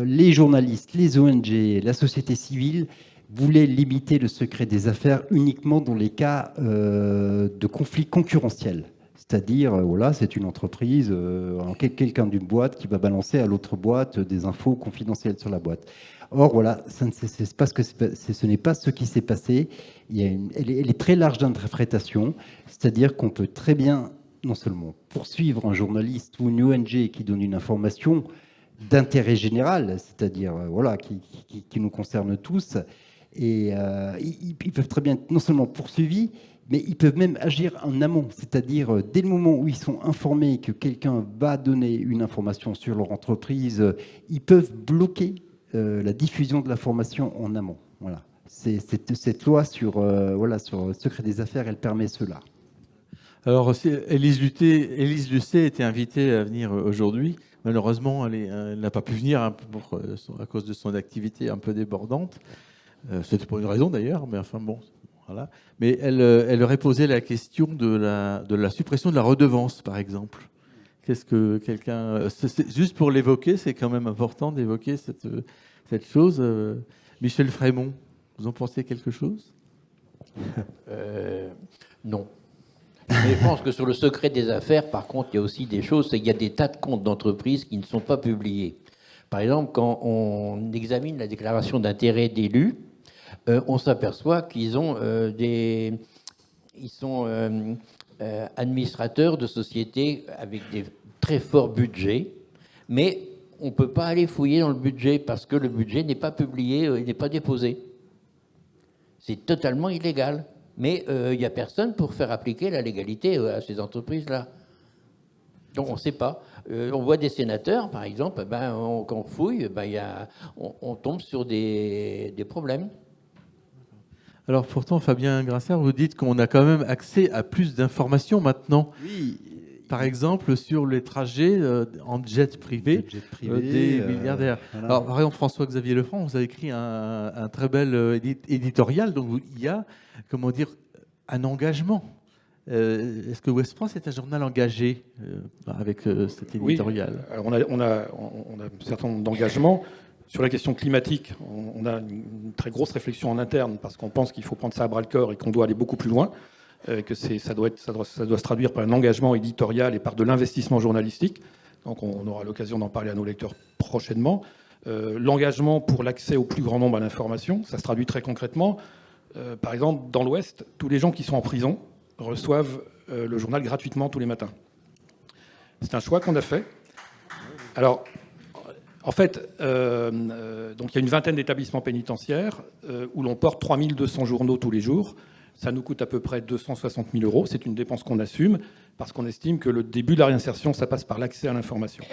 Speaker 5: les journalistes, les ONG, la société civile voulait limiter le secret des affaires uniquement dans les cas de conflits concurrentiels. C'est-à-dire, voilà, c'est une entreprise, quelqu'un d'une boîte qui va balancer à l'autre boîte des infos confidentielles sur la boîte. Or, voilà, ce n'est pas ce qui s'est passé. Elle est très large d'interprétation, c'est-à-dire qu'on peut très bien, non seulement poursuivre un journaliste ou une ONG qui donne une information d'intérêt général, c'est-à-dire voilà, qui nous concerne tous, et ils peuvent très bien être non seulement poursuivis, mais ils peuvent même agir en amont, c'est-à-dire dès le moment où ils sont informés que quelqu'un va donner une information sur leur entreprise, ils peuvent bloquer la diffusion de l'information en amont. Voilà. Cette loi sur le secret des affaires, elle permet cela.
Speaker 1: Alors, Élise Lucet était invitée à venir aujourd'hui. Malheureusement, elle n'a pas pu venir à cause de son activité un peu débordante. C'était pour une raison d'ailleurs, mais enfin bon, voilà. Mais elle aurait posé la question de la suppression de la redevance, par exemple. Qu'est-ce que quelqu'un... juste pour l'évoquer, c'est quand même important d'évoquer cette chose. Michel Frémont, vous en pensez quelque chose?
Speaker 4: Non. Mais je pense que sur le secret des affaires, par contre, il y a aussi des choses, c'est qu'il y a des tas de comptes d'entreprises qui ne sont pas publiés. Par exemple, quand on examine la déclaration d'intérêt d'élus, on s'aperçoit qu'ils sont administrateurs de sociétés avec des très forts budgets, mais on ne peut pas aller fouiller dans le budget parce que le budget n'est pas publié, il n'est pas déposé. C'est totalement illégal. Mais il n'y a personne pour faire appliquer la légalité à ces entreprises-là. Donc on ne sait pas. On voit des sénateurs, par exemple, quand on fouille, on tombe sur des problèmes.
Speaker 1: Alors pourtant, Fabien Grassard, vous dites qu'on a quand même accès à plus d'informations maintenant.
Speaker 5: Oui.
Speaker 1: Par exemple, sur les trajets en jet privé, des milliardaires.
Speaker 5: Voilà.
Speaker 1: Alors, par exemple, François-Xavier Lefranc, vous avez écrit un très bel éditorial. Donc, il y a, comment dire, un engagement. Est-ce que Ouest France est un journal engagé avec cet éditorial?
Speaker 3: Oui. Alors, on a un certain nombre d'engagements. Sur la question climatique, on a une très grosse réflexion en interne parce qu'on pense qu'il faut prendre ça à bras-le-corps et qu'on doit aller beaucoup plus loin. Que ça doit se traduire par un engagement éditorial et par de l'investissement journalistique. Donc on aura l'occasion d'en parler à nos lecteurs prochainement. L'engagement pour l'accès au plus grand nombre à l'information, ça se traduit très concrètement. Par exemple, dans l'Ouest, tous les gens qui sont en prison reçoivent le journal gratuitement tous les matins. C'est un choix qu'on a fait. Alors, en fait, donc il y a une vingtaine d'établissements pénitentiaires où l'on porte 3200 journaux tous les jours. Ça nous coûte à peu près 260 000 €. C'est une dépense qu'on assume parce qu'on estime que le début de la réinsertion, ça passe par l'accès à l'information.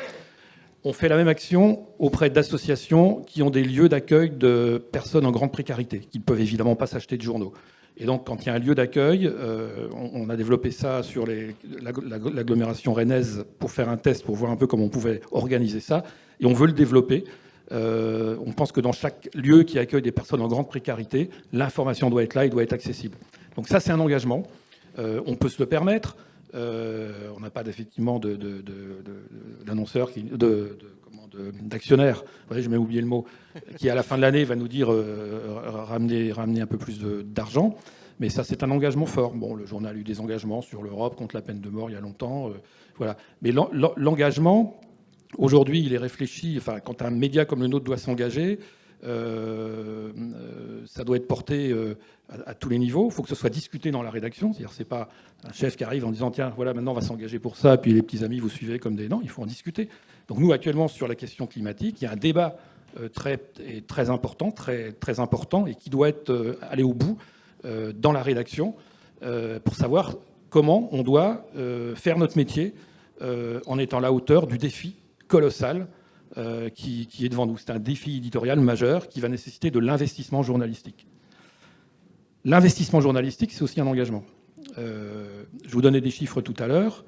Speaker 3: On fait la même action auprès d'associations qui ont des lieux d'accueil de personnes en grande précarité, qui ne peuvent évidemment pas s'acheter de journaux. Et donc, quand il y a un lieu d'accueil, on a développé ça sur l'agglomération rennaise pour faire un test, pour voir un peu comment on pouvait organiser ça. Et on veut le développer. On pense que dans chaque lieu qui accueille des personnes en grande précarité, l'information doit être là et doit être accessible. Donc ça, c'est un engagement. On peut se le permettre. On n'a pas effectivement d'annonceur, d'actionnaire, j'ai même oublié le mot, qui à la fin de l'année va nous dire ramener un peu plus d'argent. Mais ça, c'est un engagement fort. Bon, le journal a eu des engagements sur l'Europe contre la peine de mort il y a longtemps. Voilà. Mais l'engagement, aujourd'hui, il est réfléchi. Enfin, quand un média comme le nôtre doit s'engager, ça doit être porté à tous les niveaux. Il faut que ce soit discuté dans la rédaction. C'est-à-dire, c'est pas un chef qui arrive en disant tiens, voilà, maintenant on va s'engager pour ça, puis les petits amis vous suivez comme des. Non, il faut en discuter. Donc nous, actuellement, sur la question climatique, il y a un débat très important, très important, et qui doit aller au bout dans la rédaction pour savoir comment on doit faire notre métier en étant à la hauteur du défi colossal qui est devant nous. C'est un défi éditorial majeur qui va nécessiter de l'investissement journalistique. L'investissement journalistique, c'est aussi un engagement. Je vous donnais des chiffres tout à l'heure.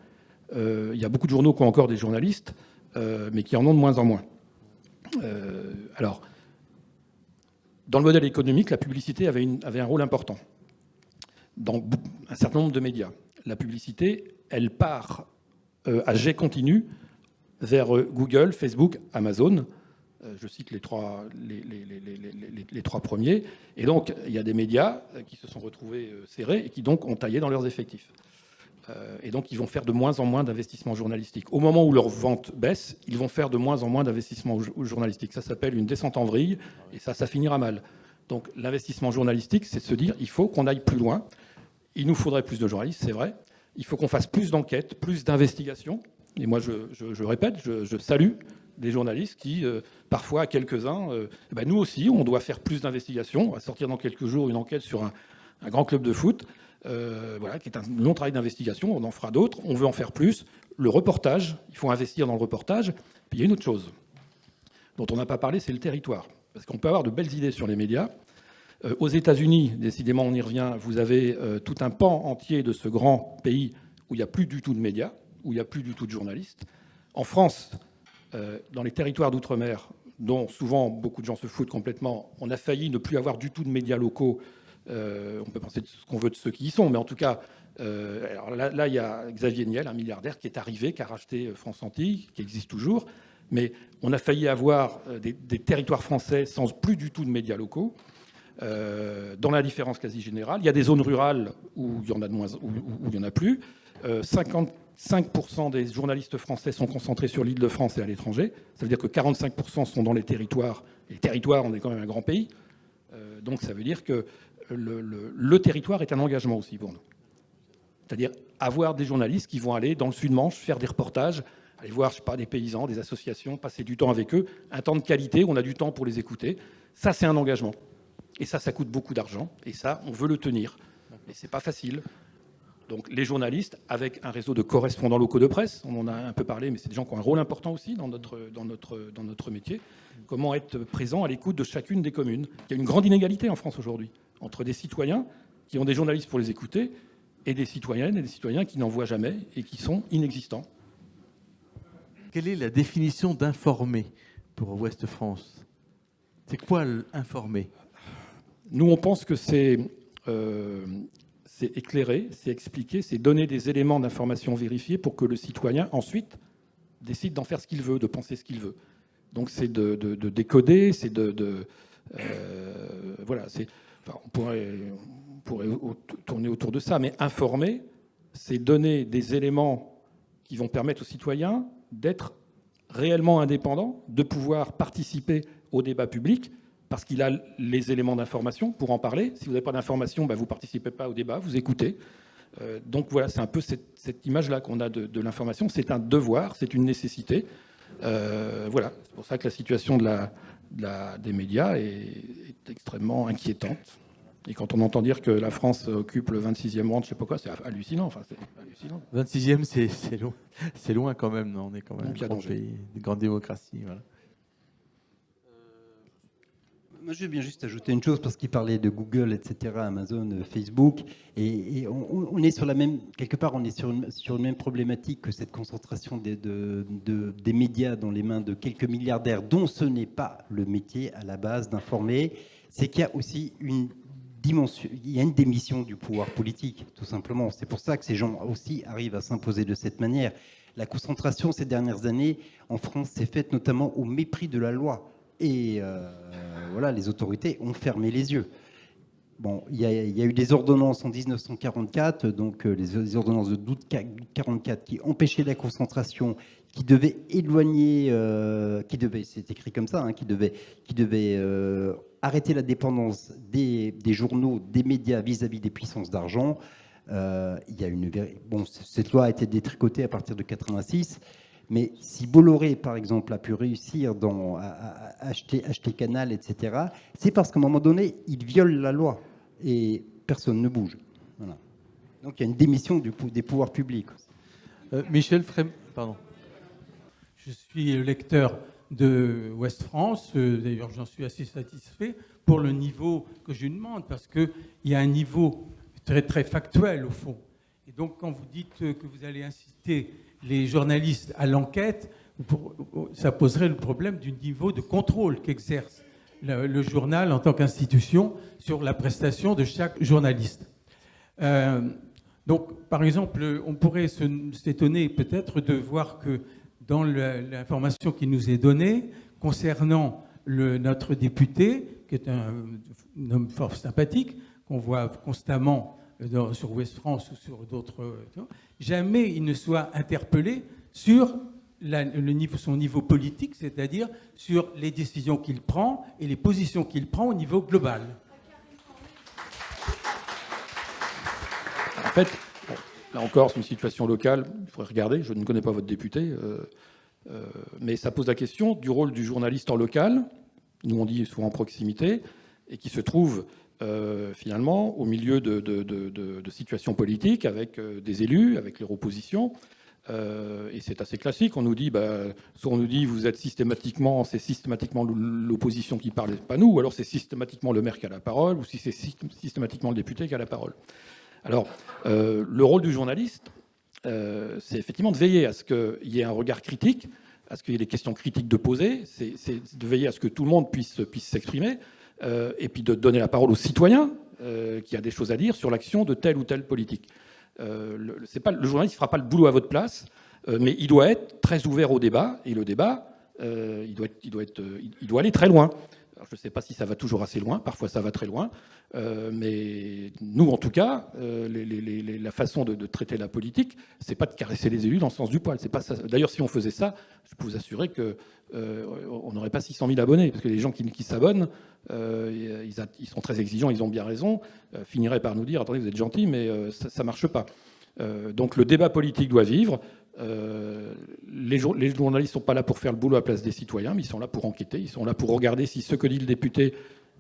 Speaker 3: Il y a beaucoup de journaux qui ont encore des journalistes, mais qui en ont de moins en moins. Alors, dans le modèle économique, la publicité avait un rôle important dans un certain nombre de médias. La publicité, elle part à jet continu vers Google, Facebook, Amazon. Je cite les trois premiers. Et donc, il y a des médias qui se sont retrouvés serrés et qui donc ont taillé dans leurs effectifs. Et donc, ils vont faire de moins en moins d'investissements journalistiques. Au moment où leurs ventes baissent, ils vont faire de moins en moins d'investissements journalistiques. Ça s'appelle une descente en vrille, et ça finira mal. Donc, l'investissement journalistique, c'est de se dire, il faut qu'on aille plus loin. Il nous faudrait plus de journalistes, c'est vrai. Il faut qu'on fasse plus d'enquêtes, plus d'investigations. Et moi, je répète, je salue des journalistes qui, parfois, quelques-uns, nous aussi, on doit faire plus d'investigations. On va sortir dans quelques jours une enquête sur un grand club de foot, qui est un long travail d'investigation. On en fera d'autres. On veut en faire plus. Le reportage, il faut investir dans le reportage. Puis il y a une autre chose dont on n'a pas parlé, c'est le territoire. Parce qu'on peut avoir de belles idées sur les médias. Aux États-Unis, décidément, on y revient, vous avez tout un pan entier de ce grand pays où il n'y a plus du tout de médias, où il n'y a plus du tout de journalistes. En France, dans les territoires d'outre-mer, dont souvent beaucoup de gens se foutent complètement, on a failli ne plus avoir du tout de médias locaux. On peut penser ce qu'on veut de ceux qui y sont, mais en tout cas, alors là, il y a Xavier Niel, un milliardaire, qui est arrivé, qui a racheté France Antilles, qui existe toujours. Mais on a failli avoir des territoires français sans plus du tout de médias locaux. Dans l'indifférence quasi générale. Il y a des zones rurales où il y en a de moins, où il y en a plus. 55% des journalistes français sont concentrés sur l'Île-de-France et à l'étranger. Ça veut dire que 45% sont dans les territoires. Les territoires, on est quand même un grand pays. Donc ça veut dire que le territoire est un engagement aussi pour nous. C'est-à-dire avoir des journalistes qui vont aller dans le Sud-Manche faire des reportages, aller voir, je sais pas, des paysans, des associations, passer du temps avec eux, un temps de qualité, on a du temps pour les écouter. Ça, c'est un engagement. Et ça coûte beaucoup d'argent. Et ça, on veut le tenir. Mais c'est pas facile. Donc les journalistes, avec un réseau de correspondants locaux de presse, on en a un peu parlé, mais c'est des gens qui ont un rôle important aussi dans notre métier. Comment être présent à l'écoute de chacune des communes. Il y a une grande inégalité en France aujourd'hui entre des citoyens qui ont des journalistes pour les écouter et des citoyennes et des citoyens qui n'en voient jamais et qui sont inexistants.
Speaker 1: Quelle est la définition d'informer pour Ouest France? C'est quoi informer?
Speaker 3: Nous, on pense que c'est éclairer, c'est expliquer, c'est donner des éléments d'information vérifiés pour que le citoyen, ensuite, décide d'en faire ce qu'il veut, de penser ce qu'il veut. Donc, c'est de décoder, c'est voilà, enfin, on pourrait tourner autour de ça, mais informer, c'est donner des éléments qui vont permettre aux citoyens d'être réellement indépendants, de pouvoir participer au débat public, parce qu'il a les éléments d'information pour en parler. Si vous n'avez pas d'information, vous ne participez pas au débat, vous écoutez. Donc voilà, c'est un peu cette image-là qu'on a de l'information. C'est un devoir, c'est une nécessité. Voilà, c'est pour ça que la situation des médias est extrêmement inquiétante. Et quand on entend dire que la France occupe le 26e rang, je ne sais pas quoi, c'est hallucinant. Enfin, c'est hallucinant.
Speaker 1: 26e, c'est loin. C'est loin quand même, non? On est quand même
Speaker 3: Donc, il y a
Speaker 1: un grand
Speaker 3: danger.
Speaker 1: pays, une grande démocratie. Voilà.
Speaker 5: Moi, je veux bien juste ajouter une chose, parce qu'il parlait de Google, etc., Amazon, Facebook, et on est sur la même, quelque part, on est sur une même problématique que cette concentration des médias dans les mains de quelques milliardaires, dont ce n'est pas le métier à la base d'informer. C'est qu'il y a aussi une dimension, il y a une démission du pouvoir politique, tout simplement. C'est pour ça que ces gens aussi arrivent à s'imposer de cette manière. La concentration ces dernières années en France s'est faite notamment au mépris de la loi. Et voilà, les autorités ont fermé les yeux. Bon, il y a eu des ordonnances en 1944, donc les ordonnances de d'août 1944 qui empêchaient la concentration, qui devaient éloigner, c'est écrit comme ça, qui devaient arrêter la dépendance des journaux, des médias vis-à-vis des puissances d'argent. Il y a cette loi a été détricotée à partir de 86. Mais si Bolloré, par exemple, a pu réussir à acheter Canal, etc., c'est parce qu'à un moment donné, il viole la loi et personne ne bouge. Voilà. Donc il y a une démission des pouvoirs publics.
Speaker 1: Michel Frem, pardon.
Speaker 6: Je suis lecteur de Ouest France. D'ailleurs, j'en suis assez satisfait pour le niveau que je demande, parce qu'il y a un niveau très, très factuel, au fond. Et donc, quand vous dites que vous allez inciter les journalistes à l'enquête, ça poserait le problème du niveau de contrôle qu'exerce le journal en tant qu'institution sur la prestation de chaque journaliste. Donc, par exemple, on pourrait s'étonner peut-être de voir que dans l'information qui nous est donnée concernant notre député, qui est un homme fort sympathique, qu'on voit constamment sur Ouest France ou sur d'autres, jamais il ne soit interpellé sur son niveau politique, c'est-à-dire sur les décisions qu'il prend et les positions qu'il prend au niveau global.
Speaker 3: En fait, là encore, c'est une situation locale. Il faudrait regarder. Je ne connais pas votre député. Mais ça pose la question du rôle du journaliste en local. Nous, on dit souvent en proximité, et qui se trouve finalement au milieu de situations politiques avec des élus, avec leur opposition. Et c'est assez classique. On nous dit, soit on nous dit c'est systématiquement l'opposition qui parle, pas nous, ou alors c'est systématiquement le maire qui a la parole, ou si c'est systématiquement le député qui a la parole. Alors, le rôle du journaliste, c'est effectivement de veiller à ce qu'il y ait un regard critique, à ce qu'il y ait des questions critiques de poser, c'est de veiller à ce que tout le monde puisse s'exprimer, et puis de donner la parole aux citoyens qui a des choses à dire sur l'action de telle ou telle politique. Le journaliste ne fera pas le boulot à votre place, mais il doit être très ouvert au débat, et le débat, il doit aller très loin. Alors, je ne sais pas si ça va toujours assez loin, parfois ça va très loin, mais nous, en tout cas, la façon de traiter la politique, c'est pas de caresser les élus dans le sens du poil. C'est pas ça. D'ailleurs, si on faisait ça, je peux vous assurer qu'on n'aurait pas 600 000 abonnés, parce que les gens qui s'abonnent, ils sont très exigeants, ils ont bien raison, finiraient par nous dire « Attendez, vous êtes gentils, mais ça ne marche pas ». Donc le débat politique doit vivre. Les journalistes ne sont pas là pour faire le boulot à la place des citoyens, mais ils sont là pour enquêter, ils sont là pour regarder si ce que dit le député,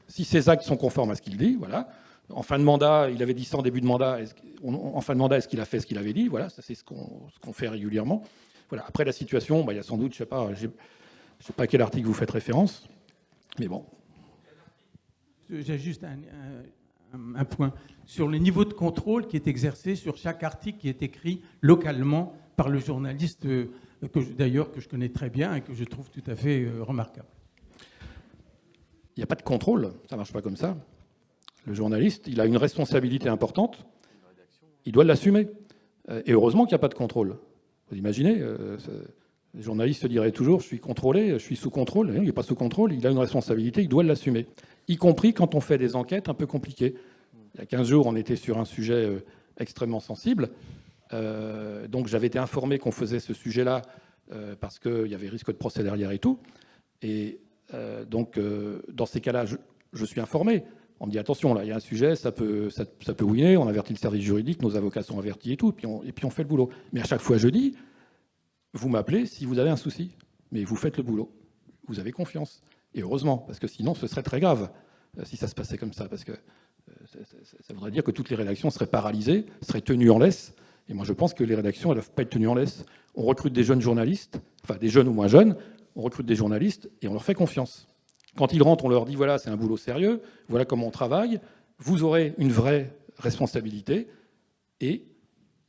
Speaker 3: si ses actes sont conformes à ce qu'il dit. Voilà. En fin de mandat, il avait dit ça en début de mandat. En fin de mandat, est-ce qu'il a fait ce qu'il avait dit? Voilà, ça c'est ce qu'on fait régulièrement. Voilà. Après la situation, il y a sans doute, je sais pas à quel article vous faites référence, mais bon.
Speaker 6: J'ai juste un point sur le niveau de contrôle qui est exercé sur chaque article qui est écrit localement par le journaliste, que je connais très bien et que je trouve tout à fait remarquable.
Speaker 3: Il n'y a pas de contrôle, ça ne marche pas comme ça. Le journaliste, il a une responsabilité importante, il doit l'assumer. Et heureusement qu'il n'y a pas de contrôle. Vous imaginez, le journaliste se dirait toujours « je suis contrôlé, je suis sous contrôle ». Il n'est pas sous contrôle, il a une responsabilité, il doit l'assumer. Y compris quand on fait des enquêtes un peu compliquées. Il y a 15 jours, on était sur un sujet extrêmement sensible. Donc j'avais été informé qu'on faisait ce sujet-là parce qu'il y avait risque de procès derrière et tout. Et Donc, dans ces cas-là, je suis informé. On me dit attention, là, il y a un sujet, ça peut ouiner. On avertit le service juridique, nos avocats sont avertis et tout, et puis on fait le boulot. Mais à chaque fois, je dis, vous m'appelez si vous avez un souci, mais vous faites le boulot. Vous avez confiance. Et heureusement, parce que sinon, ce serait très grave si ça se passait comme ça, parce que ça voudrait dire que toutes les rédactions seraient paralysées, seraient tenues en laisse. Et moi, je pense que les rédactions, elles ne doivent pas être tenues en laisse. On recrute des jeunes journalistes, enfin des jeunes ou moins jeunes, on recrute des journalistes et on leur fait confiance. Quand ils rentrent, on leur dit, voilà, c'est un boulot sérieux, voilà comment on travaille, vous aurez une vraie responsabilité et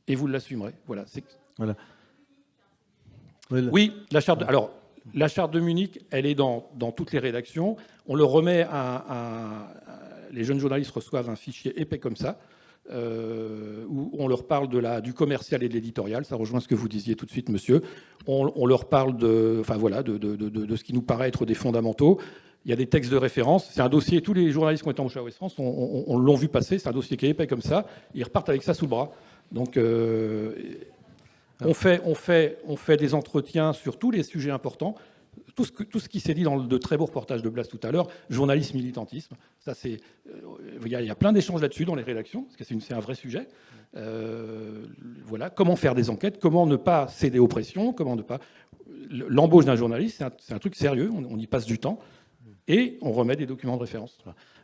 Speaker 3: vous l'assumerez. Voilà.
Speaker 1: Voilà.
Speaker 3: Oui, la charte de Munich, elle est dans toutes les rédactions. On le remet les jeunes journalistes reçoivent un fichier épais comme ça, où on leur parle du commercial et de l'éditorial. Ça rejoint ce que vous disiez tout de suite, monsieur. On leur parle de ce qui nous paraît être des fondamentaux. Il y a des textes de référence. C'est un dossier, tous les journalistes qui ont été embauchés à Ouest France, on l'ont vu passer. C'est un dossier qui est épais comme ça. Ils repartent avec ça sous le bras. Donc, on fait des entretiens sur tous les sujets importants. Tout ce qui s'est dit dans de très beaux reportages de Blas tout à l'heure, journalisme, militantisme, ça c'est, il y a plein d'échanges là-dessus dans les rédactions, parce que c'est un vrai sujet. Voilà, comment faire des enquêtes, comment ne pas céder aux pressions, l'embauche d'un journaliste, c'est un truc sérieux, on y passe du temps, et on remet des documents de référence.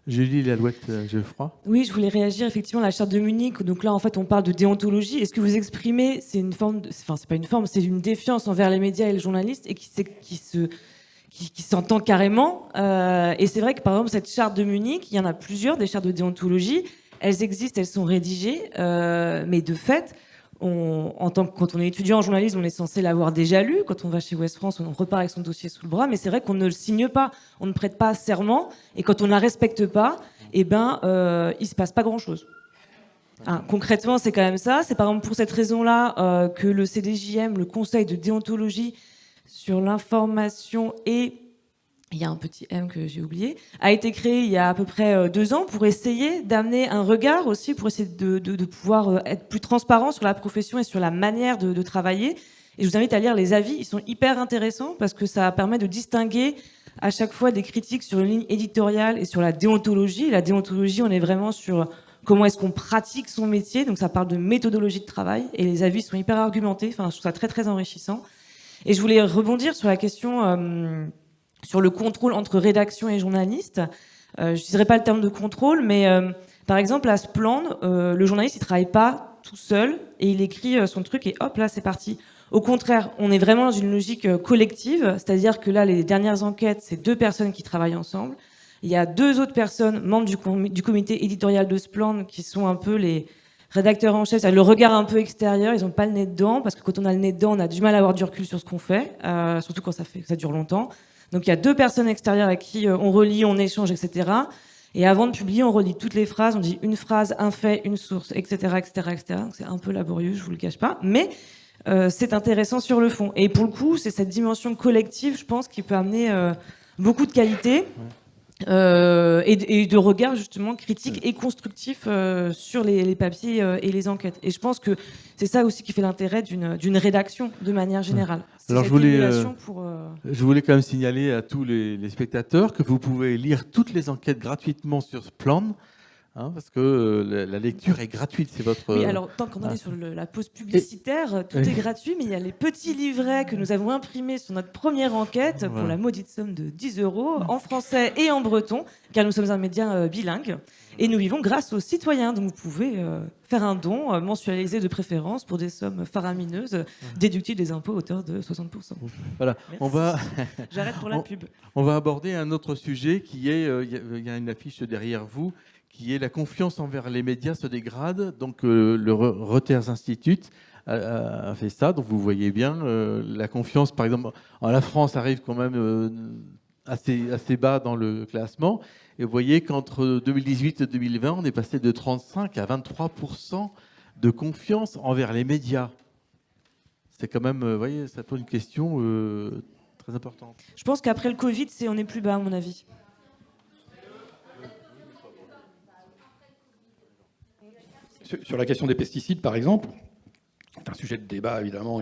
Speaker 1: Julie Lalouette-Geoffroy.
Speaker 2: Oui, je voulais réagir effectivement à la charte de Munich. Donc là, en fait, on parle de déontologie. Et ce que vous exprimez, c'est une forme, c'est pas une forme, c'est une défiance envers les médias et les journalistes et qui s'entend carrément. Et c'est vrai que par exemple, cette charte de Munich, il y en a plusieurs, des chartes de déontologie. Elles existent, elles sont rédigées, mais de fait, quand on est étudiant en journalisme, on est censé l'avoir déjà lu. Quand on va chez Ouest France, on repart avec son dossier sous le bras. Mais c'est vrai qu'on ne le signe pas, on ne prête pas serment. Et quand on ne la respecte pas, il ne se passe pas grand-chose. Concrètement, c'est quand même ça. C'est par exemple pour cette raison-là que le CDJM, le Conseil de déontologie sur l'information et... il y a un petit M que j'ai oublié, a été créé il y a à peu près 2 ans pour essayer d'amener un regard aussi, pour essayer de pouvoir être plus transparent sur la profession et sur la manière de travailler. Et je vous invite à lire les avis, ils sont hyper intéressants parce que ça permet de distinguer à chaque fois des critiques sur une ligne éditoriale et sur la déontologie. La déontologie, on est vraiment sur comment est-ce qu'on pratique son métier, donc ça parle de méthodologie de travail, et les avis sont hyper argumentés, enfin, je trouve ça très très enrichissant. Et je voulais rebondir sur la question... sur le contrôle entre rédaction et journaliste. Je n'utiliserai pas le terme de contrôle, mais par exemple, à Splendide, le journaliste, il ne travaille pas tout seul et il écrit son truc et hop, là, c'est parti. Au contraire, on est vraiment dans une logique collective, c'est-à-dire que là, les dernières enquêtes, c'est 2 personnes qui travaillent ensemble. Il y a 2 autres personnes, membres du comité éditorial de Splendide, qui sont un peu les rédacteurs en chef, c'est-à-dire le regard un peu extérieur, ils n'ont pas le nez dedans, parce que quand on a le nez dedans, on a du mal à avoir du recul sur ce qu'on fait, surtout quand ça dure longtemps. Donc il y a 2 personnes extérieures avec qui on relit, on échange, etc. Et avant de publier, on relit toutes les phrases, on dit une phrase, un fait, une source, etc., etc., etc. Donc c'est un peu laborieux, je vous le cache pas, mais c'est intéressant sur le fond. Et pour le coup, c'est cette dimension collective, je pense, qui peut amener beaucoup de qualité et de regard justement critique et constructif sur les papiers et les enquêtes. Et je pense que c'est ça aussi qui fait l'intérêt d'une rédaction de manière générale.
Speaker 1: Alors je voulais quand même signaler à tous les spectateurs que vous pouvez lire toutes les enquêtes gratuitement sur Splendide. Parce que la lecture est gratuite, c'est votre...
Speaker 2: Oui, alors tant qu'on en est sur la pause publicitaire, tout est gratuit, mais il y a les petits livrets que nous avons imprimés sur notre première enquête pour la maudite somme de 10 € en français et en breton, car nous sommes un média bilingue, et nous vivons grâce aux citoyens, donc vous pouvez faire un don mensualisé de préférence pour des sommes faramineuses, déductibles des impôts à hauteur de 60%.
Speaker 1: Voilà,
Speaker 2: J'arrête pour la pub.
Speaker 1: On va aborder un autre sujet qui est, il y a une affiche derrière vous, qui est la confiance envers les médias se dégrade. Donc le Reuters Institute a fait ça. Donc vous voyez bien, la confiance, par exemple, en la France arrive quand même assez bas dans le classement. Et vous voyez qu'entre 2018 et 2020, on est passé de 35 à 23% de confiance envers les médias. C'est quand même, vous voyez, ça pose une question très importante.
Speaker 2: Je pense qu'après le Covid, on est plus bas, à mon avis.
Speaker 3: Sur la question des pesticides, par exemple, c'est un sujet de débat, évidemment.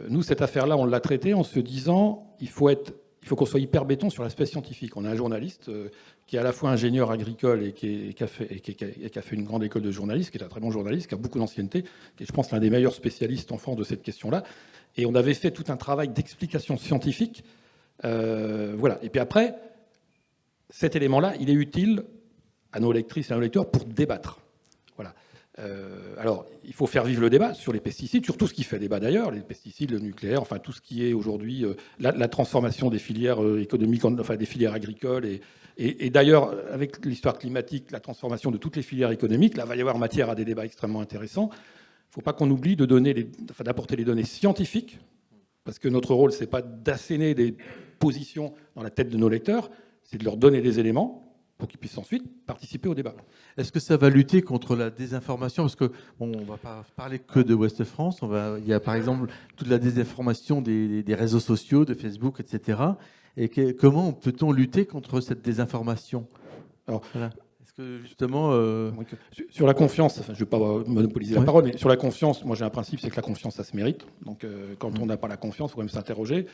Speaker 3: Nous, cette affaire-là, on l'a traitée en se disant il faut être il faut qu'on soit hyper béton sur l'aspect scientifique. On a un journaliste qui est à la fois ingénieur agricole et qui a fait une grande école de journalisme, qui est un très bon journaliste, qui a beaucoup d'ancienneté, qui est, je pense, l'un des meilleurs spécialistes en France de cette question-là. Et on avait fait tout un travail d'explication scientifique. Voilà. Et puis après, cet élément-là, il est utile à nos lectrices et à nos lecteurs pour débattre. Voilà. Alors, il faut faire vivre le débat sur les pesticides, sur tout ce qui fait débat d'ailleurs, les pesticides, le nucléaire, enfin tout ce qui est aujourd'hui la transformation des filières économiques, enfin des filières agricoles, et d'ailleurs, avec l'histoire climatique, la transformation de toutes les filières économiques, là, va y avoir matière à des débats extrêmement intéressants. Il ne faut pas qu'on oublie d'apporter les données scientifiques, parce que notre rôle, ce n'est pas d'asséner des positions dans la tête de nos lecteurs, c'est de leur donner des éléments pour qu'ils puissent ensuite participer au débat.
Speaker 1: Est-ce que ça va lutter contre la désinformation? Parce que on ne va pas parler que de Ouest France. Il y a par exemple toute la désinformation des réseaux sociaux, de Facebook, etc. Et comment peut-on lutter contre cette désinformation?
Speaker 3: Alors,
Speaker 1: voilà. Est-ce que justement...
Speaker 3: Sur la confiance, enfin, je ne vais pas monopoliser la parole, mais sur la confiance, moi j'ai un principe, c'est que la confiance, ça se mérite. Donc quand on n'a pas la confiance, il faut quand même s'interroger.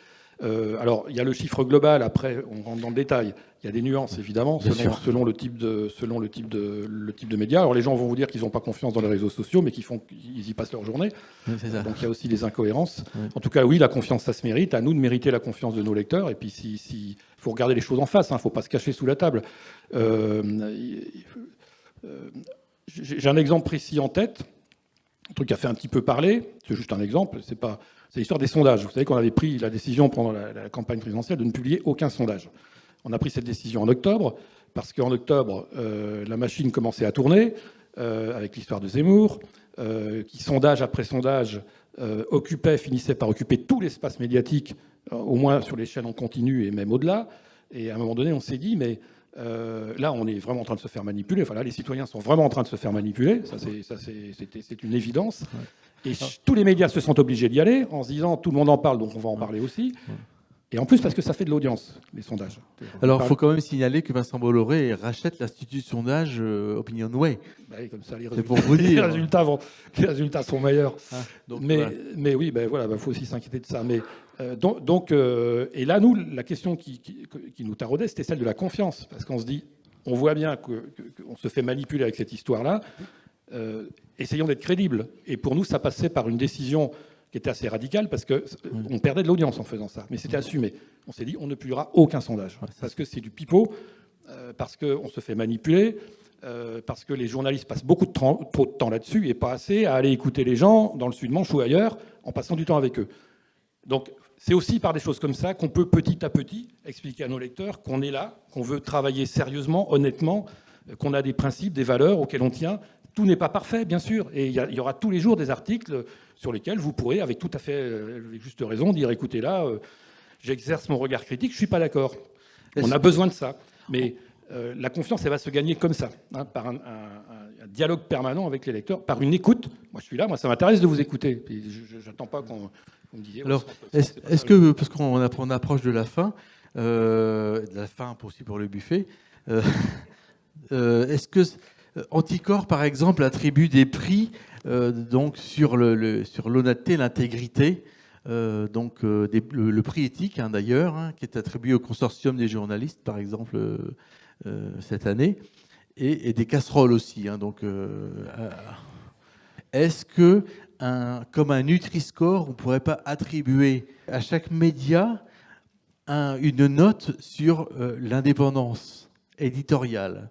Speaker 3: Alors, il y a le chiffre global, après, on rentre dans le détail. Il y a des nuances, évidemment, selon le type de médias. Alors, les gens vont vous dire qu'ils n'ont pas confiance dans les réseaux sociaux, mais qu'ils y passent leur journée.
Speaker 1: Oui, c'est ça.
Speaker 3: Donc, il y a aussi des incohérences.
Speaker 1: Oui.
Speaker 3: En tout cas, oui, la confiance, ça se mérite. À nous de mériter la confiance de nos lecteurs. Et puis, il faut regarder les choses en face. Il ne faut pas se cacher sous la table. J'ai un exemple précis en tête. Un truc qui a fait un petit peu parler. C'est juste un exemple. C'est l'histoire des sondages. Vous savez qu'on avait pris la décision pendant la campagne présidentielle de ne publier aucun sondage. On a pris cette décision en octobre, parce qu'en octobre, la machine commençait à tourner, avec l'histoire de Zemmour, qui, sondage après sondage, finissait par occuper tout l'espace médiatique, au moins sur les chaînes en continu et même au-delà. Et à un moment donné, on s'est dit, mais là, on est vraiment en train de se faire manipuler. Enfin, là, les citoyens sont vraiment en train de se faire manipuler. C'est une évidence. Ouais. Et tous les médias se sont obligés d'y aller en se disant tout le monde en parle, donc on va en parler aussi. Et en plus, parce que ça fait de l'audience, les sondages.
Speaker 1: Alors, il faut quand même signaler que Vincent Bolloré rachète l'Institut de sondage Opinionway.
Speaker 3: Bah oui, comme ça,
Speaker 1: c'est pour vous dire.
Speaker 3: Les résultats sont meilleurs.
Speaker 1: Donc,
Speaker 3: mais oui, voilà, faut aussi s'inquiéter de ça. Mais, et là, nous, la question qui nous taraudait, c'était celle de la confiance. Parce qu'on se dit, on voit bien qu'on se fait manipuler avec cette histoire-là. Essayons d'être crédibles. Et pour nous, ça passait par une décision qui était assez radicale, parce qu'on perdait de l'audience en faisant ça. Mais c'était assumé. On s'est dit, on ne publiera aucun sondage. Parce que c'est du pipeau, parce qu'on se fait manipuler, parce que les journalistes passent beaucoup trop de temps là-dessus, et pas assez à aller écouter les gens dans le Sud-Manche ou ailleurs, en passant du temps avec eux. Donc, c'est aussi par des choses comme ça qu'on peut petit à petit expliquer à nos lecteurs qu'on est là, qu'on veut travailler sérieusement, honnêtement, qu'on a des principes, des valeurs auxquels on tient. Tout n'est pas parfait, bien sûr, et il y aura tous les jours des articles sur lesquels vous pourrez, avec tout à fait juste raison, dire, écoutez, là, j'exerce mon regard critique, je ne suis pas d'accord. On a besoin de ça. Mais la confiance, elle va se gagner comme ça, hein, par un dialogue permanent avec les lecteurs, par une écoute. Moi, je suis là, moi, ça m'intéresse de vous écouter. Je n'attends pas qu'on me dise...
Speaker 1: Alors, est-ce que, parce qu'on approche de la fin aussi pour le buffet, est-ce que... Anticor, par exemple, attribue des prix donc sur l'honnêteté, l'intégrité, le prix éthique d'ailleurs, hein, qui est attribué au consortium des journalistes, par exemple, cette année, et des casseroles aussi. Hein, donc, est-ce que, comme un Nutri-Score, on ne pourrait pas attribuer à chaque média une note sur l'indépendance éditoriale?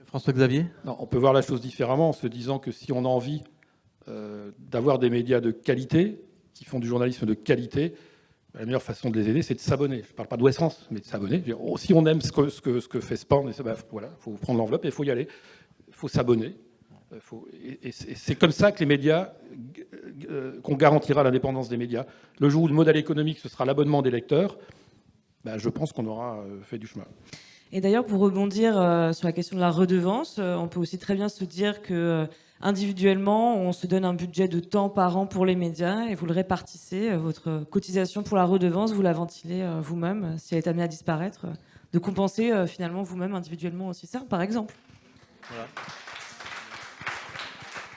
Speaker 1: François-Xavier ?
Speaker 3: Non, on peut voir la chose différemment en se disant que si on a envie d'avoir des médias de qualité, qui font du journalisme de qualité, la meilleure façon de les aider, c'est de s'abonner. Je ne parle pas d'Ouest France, mais de s'abonner. Si on aime ce que fait Span, voilà, il faut prendre l'enveloppe et il faut y aller. Il faut s'abonner. Et c'est comme ça que les médias, qu'on garantira l'indépendance des médias. Le jour où le modèle économique, ce sera l'abonnement des lecteurs, je pense qu'on aura fait du chemin.
Speaker 2: Et d'ailleurs, pour rebondir sur la question de la redevance, on peut aussi très bien se dire que individuellement, on se donne un budget de temps par an pour les médias et vous le répartissez. Votre cotisation pour la redevance, vous la ventilez vous-même, si elle est amenée à disparaître, de compenser finalement vous-même individuellement aussi ça, par exemple.
Speaker 1: Voilà.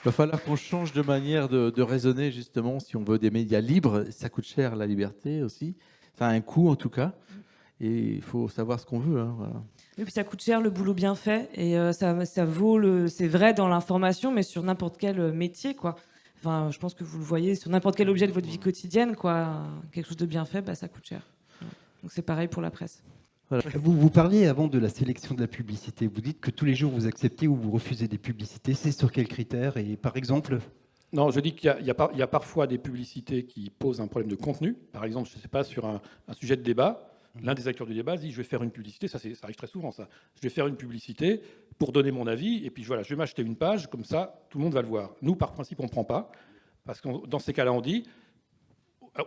Speaker 1: Il va falloir qu'on change de manière de raisonner, justement, si on veut des médias libres. Ça coûte cher, la liberté aussi. Ça a un coût, en tout cas. Et il faut savoir ce qu'on veut. Hein, voilà.
Speaker 2: Et puis ça coûte cher le boulot bien fait. Et ça vaut c'est vrai dans l'information, mais sur n'importe quel métier, quoi. Enfin, je pense que vous le voyez sur n'importe quel objet de votre vie quotidienne, quoi. Quelque chose de bien fait, ça coûte cher. Donc c'est pareil pour la presse.
Speaker 1: Voilà.
Speaker 5: Vous parliez avant de la sélection de la publicité. Vous dites que tous les jours vous acceptez ou vous refusez des publicités. C'est sur quels critères? Et par exemple,
Speaker 3: Non, je dis qu'il y a parfois des publicités qui posent un problème de contenu. Par exemple, je ne sais pas, sur un sujet de débat, l'un des acteurs du débat dit « je vais faire une publicité », ça arrive très souvent ça, « je vais faire une publicité pour donner mon avis, et puis voilà, je vais m'acheter une page, comme ça, tout le monde va le voir ». Nous, par principe, on ne prend pas, parce que dans ces cas-là,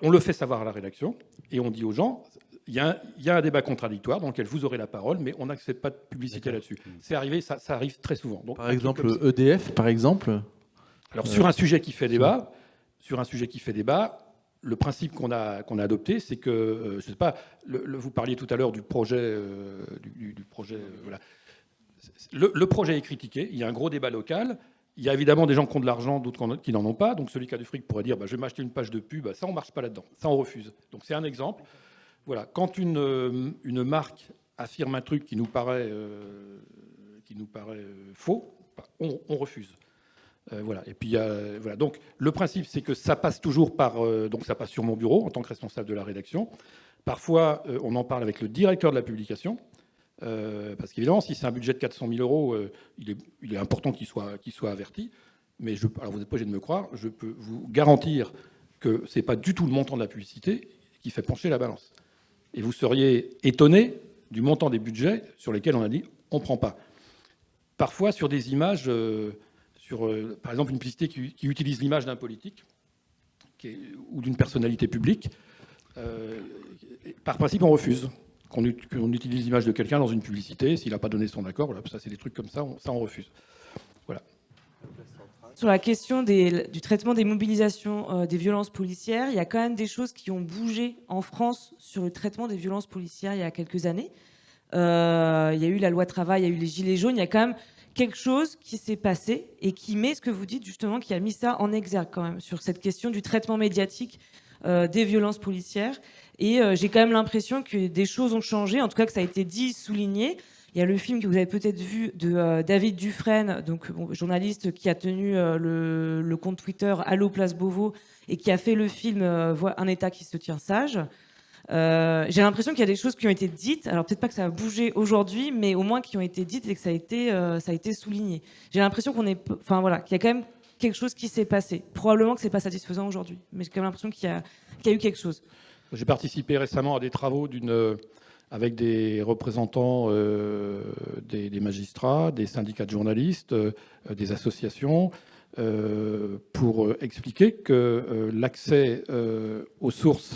Speaker 3: on le fait savoir à la rédaction, et on dit aux gens, il y a un débat contradictoire dans lequel vous aurez la parole, mais on n'accepte pas de publicité là-dessus. C'est arrivé, ça arrive très souvent. Donc,
Speaker 1: Par exemple, EDF, par exemple.
Speaker 3: Alors sur un sujet qui fait débat, le principe qu'on a adopté, c'est que, je sais pas, vous parliez tout à l'heure du projet, voilà. Le projet est critiqué, il y a un gros débat local, il y a évidemment des gens qui ont de l'argent, d'autres qui n'en ont pas, donc celui qui a du fric pourrait dire je vais m'acheter une page de pub, ça on marche pas là-dedans, ça on refuse. Donc c'est un exemple. Voilà, quand une marque affirme un truc qui nous paraît faux, on refuse. Voilà. Et puis voilà. Donc le principe, c'est que ça passe toujours donc ça passe sur mon bureau en tant que responsable de la rédaction. Parfois, on en parle avec le directeur de la publication, parce qu'évidemment, si c'est un budget de 400 000 euros, il est important qu'il soit averti. Mais alors vous n'êtes pas obligé de me croire, je peux vous garantir que c'est pas du tout le montant de la publicité qui fait pencher la balance. Et vous seriez étonné du montant des budgets sur lesquels on a dit on prend pas. Parfois sur des images. Par exemple, une publicité qui utilise l'image d'un politique ou d'une personnalité publique, par principe, on refuse qu'on utilise l'image de quelqu'un dans une publicité. S'il n'a pas donné son accord, voilà, ça, c'est des trucs comme ça, on refuse. Voilà.
Speaker 2: Sur la question du traitement des mobilisations des violences policières, il y a quand même des choses qui ont bougé en France sur le traitement des violences policières il y a quelques années. Il y a eu la loi travail, il y a eu les gilets jaunes, il y a quand même quelque chose qui s'est passé et qui met ce que vous dites justement, qui a mis ça en exergue quand même sur cette question du traitement médiatique des violences policières. Et j'ai quand même l'impression que des choses ont changé, en tout cas que ça a été dit, souligné. Il y a le film que vous avez peut-être vu de David Dufresne, donc journaliste qui a tenu le compte Twitter Allo Place Beauvau et qui a fait le film Un État qui se tient sage. J'ai l'impression qu'il y a des choses qui ont été dites, alors peut-être pas que ça a bougé aujourd'hui, mais au moins qui ont été dites et que ça a été souligné. J'ai l'impression qu'il y a quand même quelque chose qui s'est passé. Probablement que c'est pas satisfaisant aujourd'hui, mais j'ai quand même l'impression qu'il y a eu quelque chose.
Speaker 3: J'ai participé récemment à des travaux avec des représentants des magistrats, des syndicats de journalistes, des associations, pour expliquer que l'accès aux sources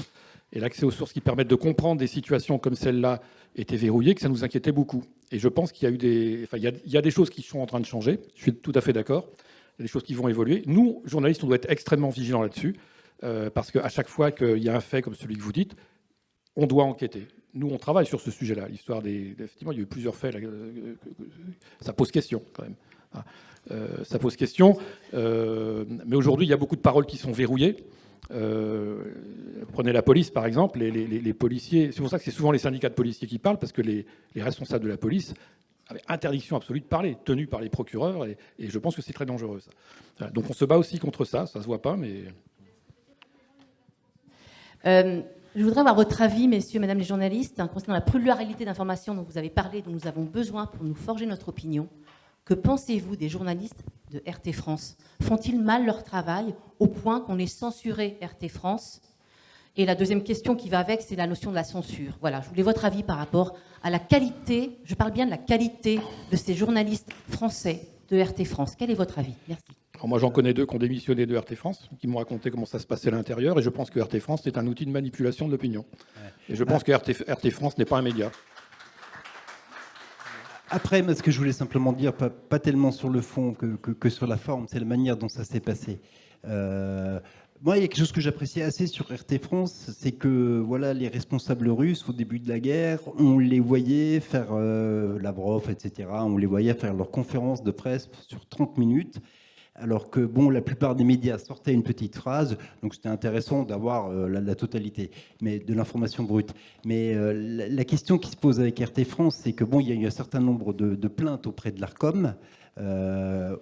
Speaker 3: et l'accès aux sources qui permettent de comprendre des situations comme celle-là était verrouillé, que ça nous inquiétait beaucoup. Et je pense qu'il y a il y a des choses qui sont en train de changer. Je suis tout à fait d'accord. Il y a des choses qui vont évoluer. Nous, journalistes, on doit être extrêmement vigilants là-dessus, parce qu'à chaque fois qu'il y a un fait comme celui que vous dites, on doit enquêter. Nous, on travaille sur ce sujet-là. L'histoire effectivement, il y a eu plusieurs faits. Là, ça pose question, quand même. Ça pose question. Mais aujourd'hui, il y a beaucoup de paroles qui sont verrouillées. Prenez la police, par exemple. Les policiers, c'est pour ça que c'est souvent les syndicats de policiers qui parlent, parce que les responsables de la police avaient interdiction absolue de parler, tenus par les procureurs. Et je pense que c'est très dangereux, ça. Voilà. Donc on se bat aussi contre ça. Ça ne se voit pas, mais...
Speaker 7: Je voudrais avoir votre avis, messieurs, mesdames les journalistes, concernant la pluralité d'informations dont vous avez parlé, dont nous avons besoin pour nous forger notre opinion. Que pensez-vous des journalistes de RT France? Font-ils mal leur travail au point qu'on ait censuré RT France? Et la deuxième question qui va avec, c'est la notion de la censure. Voilà, je voulais votre avis par rapport à la qualité, je parle bien de la qualité de ces journalistes français de RT France. Quel est votre avis? Merci.
Speaker 3: Alors moi, j'en connais deux qui ont démissionné de RT France, qui m'ont raconté comment ça se passait à l'intérieur, et je pense que RT France, c'est un outil de manipulation de l'opinion. Et je pense que RT France n'est pas un média.
Speaker 5: Après, ce que je voulais simplement dire, pas tellement sur le fond que sur la forme, c'est la manière dont ça s'est passé. Moi, il y a quelque chose que j'appréciais assez sur RT France, c'est que voilà, les responsables russes, au début de la guerre, on les voyait faire Lavrov, etc., on les voyait faire leurs conférences de presse sur 30 minutes, alors que bon, la plupart des médias sortaient une petite phrase, donc c'était intéressant d'avoir la totalité, mais de l'information brute. Mais la question qui se pose avec RT France, c'est que bon, il y a eu un certain nombre de plaintes auprès de l'Arcom,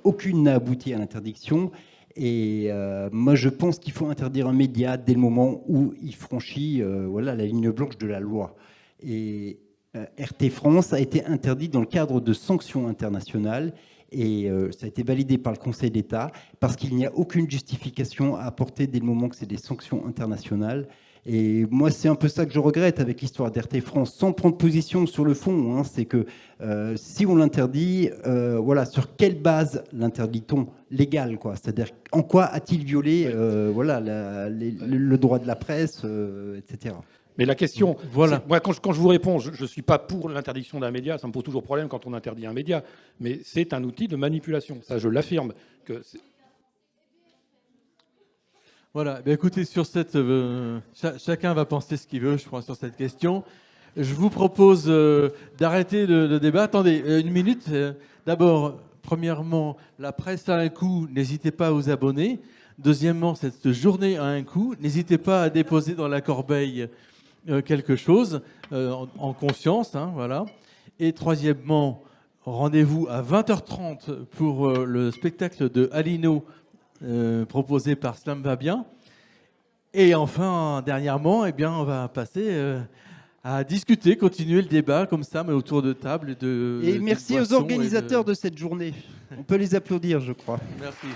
Speaker 5: aucune n'a abouti à l'interdiction. Et moi, je pense qu'il faut interdire un média dès le moment où il franchit voilà, la ligne blanche de la loi. Et RT France a été interdit dans le cadre de sanctions internationales et ça a été validé par le Conseil d'État parce qu'il n'y a aucune justification à apporter dès le moment que c'est des sanctions internationales. Et moi, c'est un peu ça que je regrette avec l'histoire d'RT France, sans prendre position sur le fond. Hein, c'est que si on l'interdit, voilà, sur quelle base l'interdit-on légal, quoi. C'est-à-dire, en quoi a-t-il violé voilà, le droit de la presse, etc.
Speaker 3: Mais la question,
Speaker 1: voilà.
Speaker 3: moi, quand je vous réponds, je ne suis pas pour l'interdiction d'un média, ça me pose toujours problème quand on interdit un média, mais c'est un outil de manipulation, ça je l'affirme.
Speaker 1: Voilà, ben écoutez, sur cette, chacun va penser ce qu'il veut, je crois, sur cette question. Je vous propose d'arrêter le débat. Attendez, une minute. D'abord, premièrement, la presse a un coût, n'hésitez pas à vous abonner. Deuxièmement, cette journée a un coût, n'hésitez pas à déposer dans la corbeille quelque chose en conscience, hein, voilà. Et troisièmement, rendez-vous à 20h30 pour le spectacle de Alino proposé par Slam Va Bien. Et enfin, dernièrement, eh bien, on va passer à discuter, continuer le débat comme ça, mais autour de table. Et
Speaker 5: merci aux organisateurs de cette journée. On peut les applaudir, je crois.
Speaker 1: Merci.